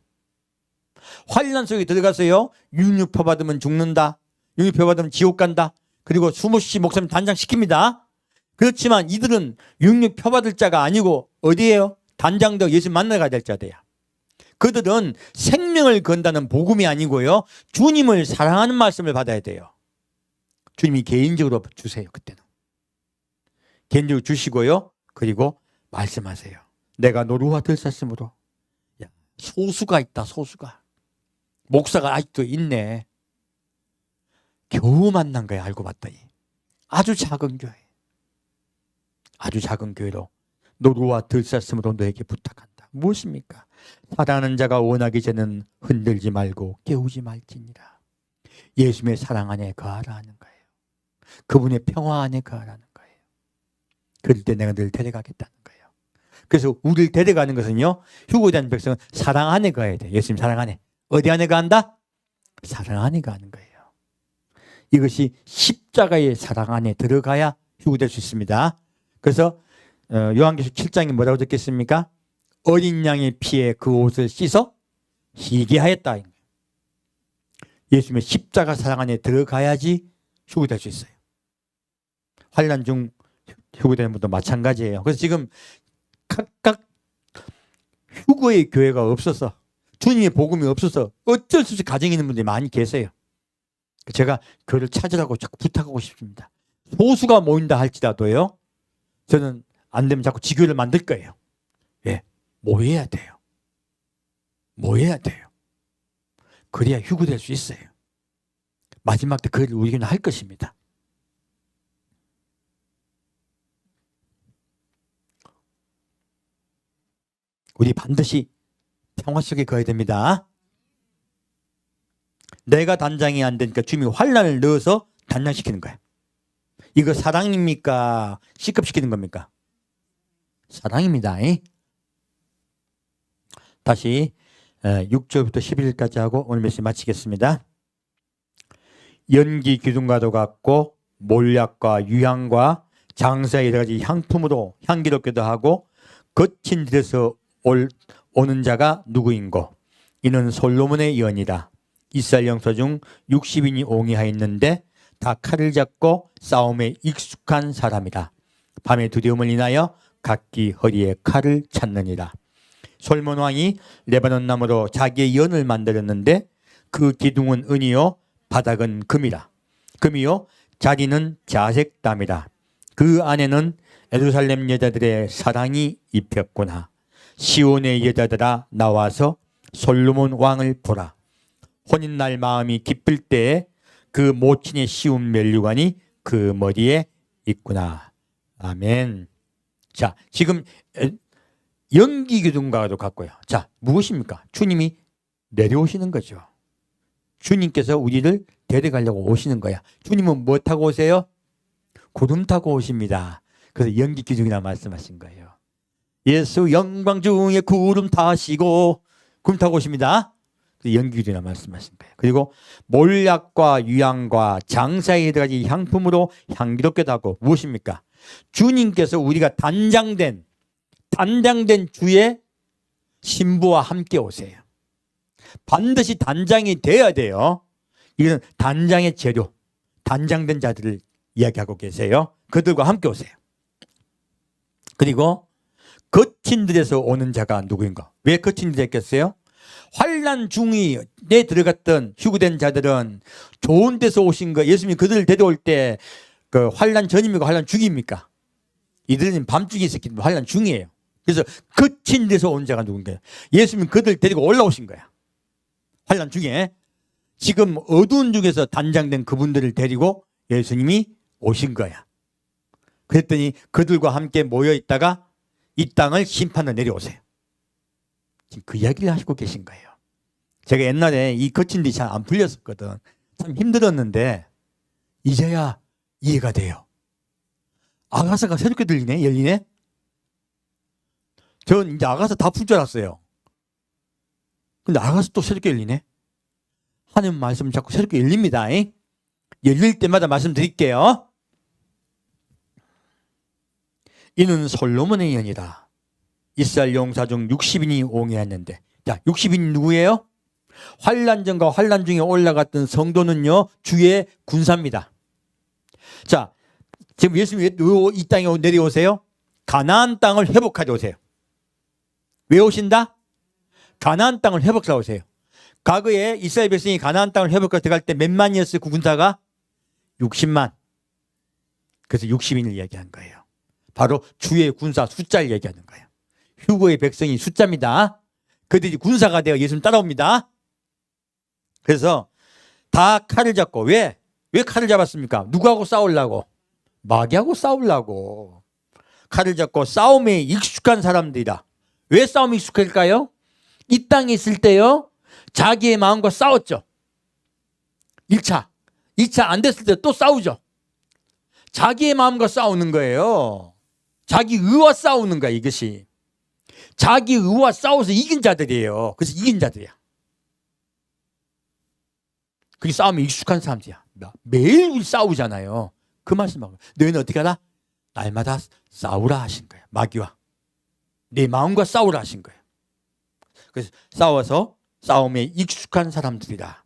환란 속에 들어가서요, 육육표 받으면 죽는다. 육육표 받으면 지옥 간다. 그리고 수모씨 목사님 단장시킵니다. 그렇지만 이들은 육육표 받을 자가 아니고 어디에요? 단장되어 예수 만나러 가야 될 자들이야. 그들은 생명을 건다는 복음이 아니고요, 주님을 사랑하는 말씀을 받아야 돼요. 주님이 개인적으로 주세요. 그때는 개인적으로 주시고요, 그리고 말씀하세요. 내가 노루와 들사슴으로. 야, 소수가 있다. 소수가. 목사가 아직도 있네. 겨우 만난 거야. 알고 봤더니 아주 작은 교회, 아주 작은 교회로 노루와 들사슴으로 너에게 부탁한다. 무엇입니까? 사랑하는 자가 원하기 전에는 흔들지 말고 깨우지 말지니라. 예수님의 사랑 안에 거하라 하는 거예요. 그분의 평화 안에 거하라는 거예요. 그럴 때 내가 늘 데려가겠다는 거예요. 그래서 우리를 데려가는 것은요, 휴거된 백성은 사랑 안에 거해야 돼요. 예수님 사랑 안에. 어디 안에 거한다? 사랑 안에 거하는 거예요. 이것이 십자가의 사랑 안에 들어가야 휴거될 수 있습니다. 그래서 요한계시록 7장에 뭐라고 적혔습니까? 어린 양의 피에 그 옷을 씻어 희게 하였다. 예수님의 십자가 사랑 안에 들어가야지 휴거될 수 있어요. 환난 중 휴거되는 분도 마찬가지예요. 그래서 지금 각각 휴거의 교회가 없어서, 주님의 복음이 없어서 어쩔 수 없이 가정에 있는 분들이 많이 계세요. 제가 교회를 찾으라고 자꾸 부탁하고 싶습니다. 소수가 모인다 할지라도요, 저는 안 되면 자꾸 지교를 만들 거예요. 예, 모여야 돼요. 모여야 돼요. 그래야 휴거될 수 있어요. 마지막 때 그 일을 우리는 할 것입니다. 우리 반드시 평화 속에 거해야 됩니다. 내가 단장이 안 되니까 주님이 환난을 넣어서 단장시키는 거야. 이거 사랑입니까? C급 시키는 겁니까? 사랑입니다. 다시 6절부터 11절까지 하고 오늘 메시지 마치겠습니다. 연기 기둥과도 같고 몰약과 유향과 장사의 여러 가지 향품으로 향기롭기도 하고 거친 데서 오는 자가 누구인고 이는 솔로몬의 연이라. 이스라엘 영서 중 60인이 옹이하였는데 다 칼을 잡고 싸움에 익숙한 사람이라. 밤에 두려움을 인하여 각기 허리에 칼을 찾느니라. 솔몬 왕이 레바논 나무로 자기의 연을 만들었는데 그 기둥은 은이요 바닥은 금이라. 금이요 자리는 자색담이라. 그 안에는 예루살렘 여자들의 사랑이 입혔구나. 시온의 여자들아 나와서 솔로몬 왕을 보라. 혼인날 마음이 기쁠 때에 그 모친의 씌운 면류관이 그 머리에 있구나. 아멘. 자, 지금 연기기둥과도 같고요. 자, 무엇입니까? 주님이 내려오시는 거죠. 주님께서 우리를 데려가려고 오시는 거야. 주님은 뭐 타고 오세요? 구름 타고 오십니다. 그래서 연기기둥이라 말씀하신 거예요. 예수 영광 중에 구름 타시고 구름 타고 오십니다. 연기기둥이라 말씀하신 거예요. 그리고 몰약과 유향과 장사에 들어가지 향품으로 향기롭게 하고 무엇입니까? 주님께서 우리가 단장된 주의 신부와 함께 오세요. 반드시 단장이 돼야 돼요. 이건 단장의 재료, 단장된 자들을 이야기하고 계세요. 그들과 함께 오세요. 그리고 거친 들에서 오는 자가 누구인가? 왜 거친 들에 있겠어요? 환난 중에 들어갔던 휴구된 자들은 좋은 데서 오신 거. 예수님이 그들을 데려올 때 그 환난 전입니까? 환난 중입니까? 이들은 밤중에 있었기 때문에 환난 중이에요. 그래서 거친 데서 온 자가 누군가요? 예수님이 그들 데리고 올라오신 거야. 환난 중에 지금 어두운 중에서 단장된 그분들을 데리고 예수님이 오신 거야. 그랬더니 그들과 함께 모여 있다가 이 땅을 심판을 내려오세요. 지금 그 이야기를 하시고 계신 거예요. 제가 옛날에 이 거친 데 잘 안 풀렸었거든. 참 힘들었는데 이제야 이해가 돼요. 아가사가 새롭게 들리네, 열리네. 전 이제 아가사 다 풀 줄 알았어요. 근데 아가사 또 새롭게 열리네. 하나님 말씀 자꾸 새롭게 열립니다. 열릴 때마다 말씀드릴게요. 이는 솔로몬의 연이다. 이스라엘 용사 중 60인이 옹해했는데, 자, 60인이 누구예요? 환난전과 환난 중에 올라갔던 성도는요 주의 군사입니다. 자, 지금 예수님이 이 땅에 내려오세요? 가나안 땅을 회복하려 오세요. 왜 오신다? 가나안 땅을 회복하러 오세요. 과거에 이스라엘 백성이 가나안 땅을 회복하러 들어갈 때 몇 만이었어요? 그 군사가 60만. 그래서 60인을 이야기한 거예요. 바로 주의 군사 숫자를 얘기하는 거예요. 휴거의 백성이 숫자입니다. 그들이 군사가 되어 예수님 따라옵니다. 그래서 다 칼을 잡고 왜 칼을 잡았습니까? 누구하고 싸우려고? 마귀하고 싸우려고. 칼을 잡고 싸움에 익숙한 사람들이다. 왜 싸움이 익숙할까요? 이 땅에 있을 때요 자기의 마음과 싸웠죠. 1차 2차 안 됐을 때 또 싸우죠. 자기의 마음과 싸우는 거예요. 자기 의와 싸우는 거야. 이것이 자기 의와 싸워서 이긴 자들이에요. 그래서 이긴 자들이야. 그게 싸움에 익숙한 사람들이야. 매일 우리 싸우잖아요. 그 말씀하고 너희는 어떻게 하라? 날마다 싸우라 하신 거예요. 마귀와 내 마음과 싸우라 하신 거예요. 그래서 싸워서 싸움에 익숙한 사람들이라.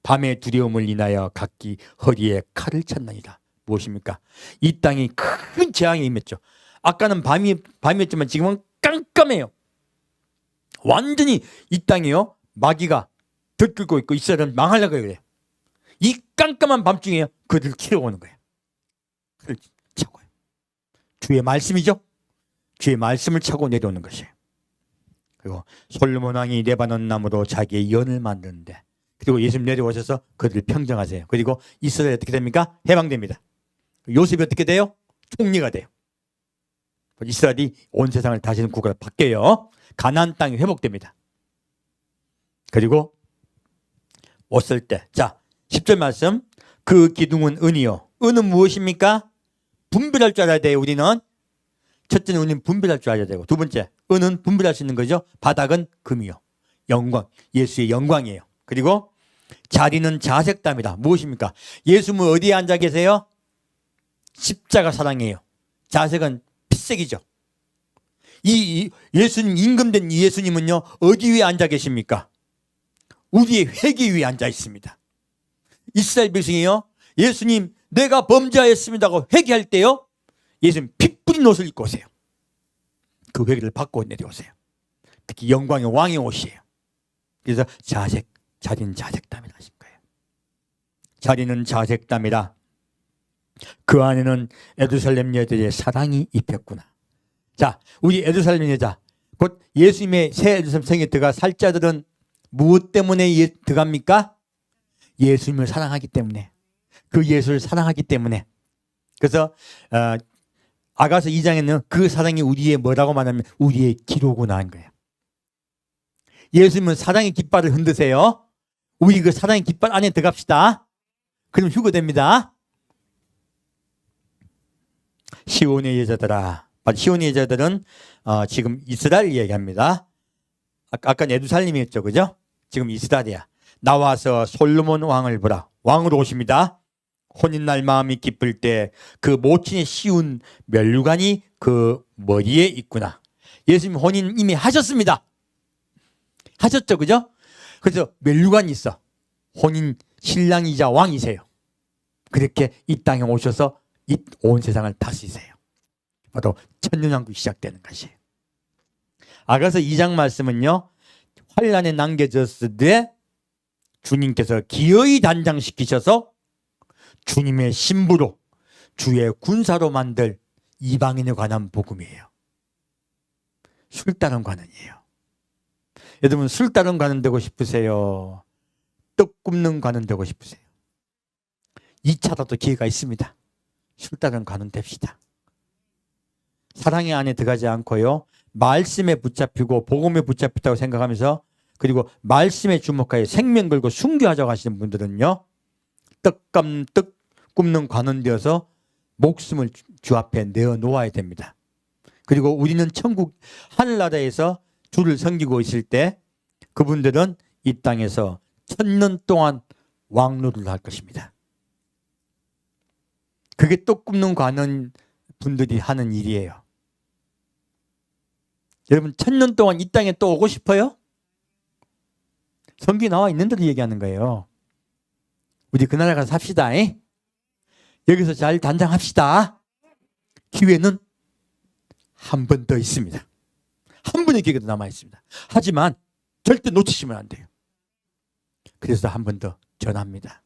밤의 두려움을 인하여 각기 허리에 칼을 찼나이다. 무엇입니까? 이 땅이 큰 재앙에 임했죠. 아까는 밤이었지만 지금은 깜깜해요. 완전히 이 땅이요 마귀가 들끓고 있고 이스라엘은 망하려고 그래요. 이 깜깜한 밤중에 그들을 치러 오는 거예요. 그를 차고요. 주의 말씀이죠. 주의 말씀을 차고 내려오는 것이에요. 그리고 솔로몬 왕이 레바논 나무로 자기의 연을 만드는데, 그리고 예수님 내려오셔서 그들을 평정하세요. 그리고 이스라엘 어떻게 됩니까? 해방됩니다. 요셉이 어떻게 돼요? 총리가 돼요. 이스라엘이 온 세상을 다스리는 국가로 바뀌어요. 가나안 땅이 회복됩니다. 그리고 왔을 때, 자 10절 말씀, 그 기둥은 은이요. 은은 무엇입니까? 분별할 줄 알아야 돼요. 우리는 첫째는 우리는 분별할 줄 알아야 되고, 두 번째 은은 분별할 수 있는 거죠. 바닥은 금이요. 영광, 예수의 영광이에요. 그리고 자리는 자색담이다. 무엇입니까? 예수님은 어디에 앉아 계세요? 십자가 사랑이에요. 자색은 피색이죠. 이 예수님, 임금된 이 예수님은요 어디 위에 앉아 계십니까? 우리의 회개 위에 앉아 있습니다. 이스라엘 백성이요 예수님 내가 범죄하였습니다고 회개할 때요 예수님 피 뿌린 옷을 입고 오세요. 그 회개를 받고 내려오세요. 특히 영광의 왕의 옷이에요. 그래서 자리는 자색담이라 하신 거예요. 자리는 자색담이라. 그 안에는 예루살렘 여자의 사랑이 입혔구나. 자, 우리 예루살렘 여자, 곧 예수님의 새 예루살렘 성에 들어가 살 자들은 무엇 때문에 들어갑니까? 예수님을 사랑하기 때문에. 그 예수를 사랑하기 때문에. 그래서 아가서 2장에는 그 사랑이 우리의 뭐라고 말하면 우리의 기로구나 한 거예요. 예수님은 사랑의 깃발을 흔드세요. 우리 그 사랑의 깃발 안에 들어갑시다. 그럼 휴거됩니다. 시온의 여자들아. 시온의 여자들은 지금 이스라엘 얘기합니다. 아까 예루살렘이었죠, 그죠? 지금 이스라엘이야. 나와서 솔로몬 왕을 보라. 왕으로 오십니다. 혼인날 마음이 기쁠 때 그 모친의 씌운 면류관이 그 머리에 있구나. 예수님 혼인 이미 하셨습니다. 하셨죠, 그죠? 그래서 면류관이 있어. 혼인 신랑이자 왕이세요. 그렇게 이 땅에 오셔서 이 온 세상을 다스리세요. 바로 천년왕국이 시작되는 것이에요. 아가서 2장 말씀은요, 환란에 남겨졌을 때 주님께서 기어이 단장시키셔서 주님의 신부로 주의 군사로 만들 이방인에 관한 복음이에요. 술 따른 관원이에요. 여러분, 술 따른 관원 되고 싶으세요? 떡 굽는 관원 되고 싶으세요? 2차로도 기회가 있습니다. 술 따른 관원 됩시다. 사랑의 안에 들어가지 않고요, 말씀에 붙잡히고 복음에 붙잡혔다고 생각하면서, 그리고 말씀에 주목하여 생명 걸고 순교하자고 하시는 분들은요, 떡 굽는 관원 되어서 목숨을 주 앞에 내어 놓아야 됩니다. 그리고 우리는 천국 하늘나라에서 주를 섬기고 있을 때 그분들은 이 땅에서 1000년 동안 왕노를 할 것입니다. 그게 떡 굽는 관원 분들이 하는 일이에요. 여러분, 1000년 동안 이 땅에 또 오고 싶어요? 성경에 나와 있는 대로 얘기하는 거예요. 우리 그 나라 가서 삽시다. 여기서 잘 단장합시다. 기회는 한 번 더 있습니다. 한 번의 기회가 더 남아 있습니다. 하지만 절대 놓치시면 안 돼요. 그래서 한 번 더 전합니다.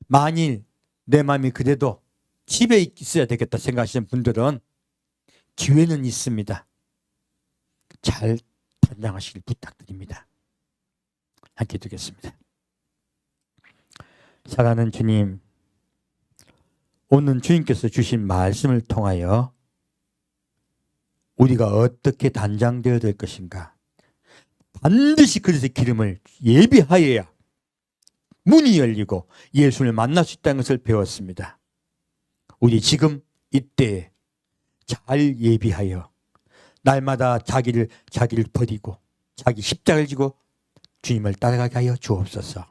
만일 내 마음이 그래도 집에 있어야 되겠다 생각하시는 분들은 기회는 있습니다. 잘 단장하시길 부탁드립니다. 함께 두겠습니다. 사랑하는 주님, 오늘 주님께서 주신 말씀을 통하여 우리가 어떻게 단장되어야 될 것인가, 반드시 그릇의 기름을 예비하여야 문이 열리고 예수를 만날 수 있다는 것을 배웠습니다. 우리 지금 이때 잘 예비하여 날마다 자기를 버리고 자기 십자가를 지고 주님을 따라가게 하여 주옵소서.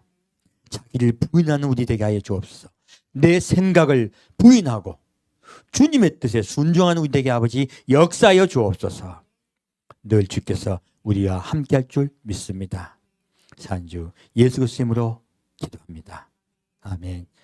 자기를 부인하는 우리 되게 하여 주옵소서. 내 생각을 부인하고 주님의 뜻에 순종하는 우리 되게 아버지 역사하여 주옵소서. 늘 주께서 우리와 함께할 줄 믿습니다. 산주 예수 그리스도 이름으로 기도합니다. 아멘.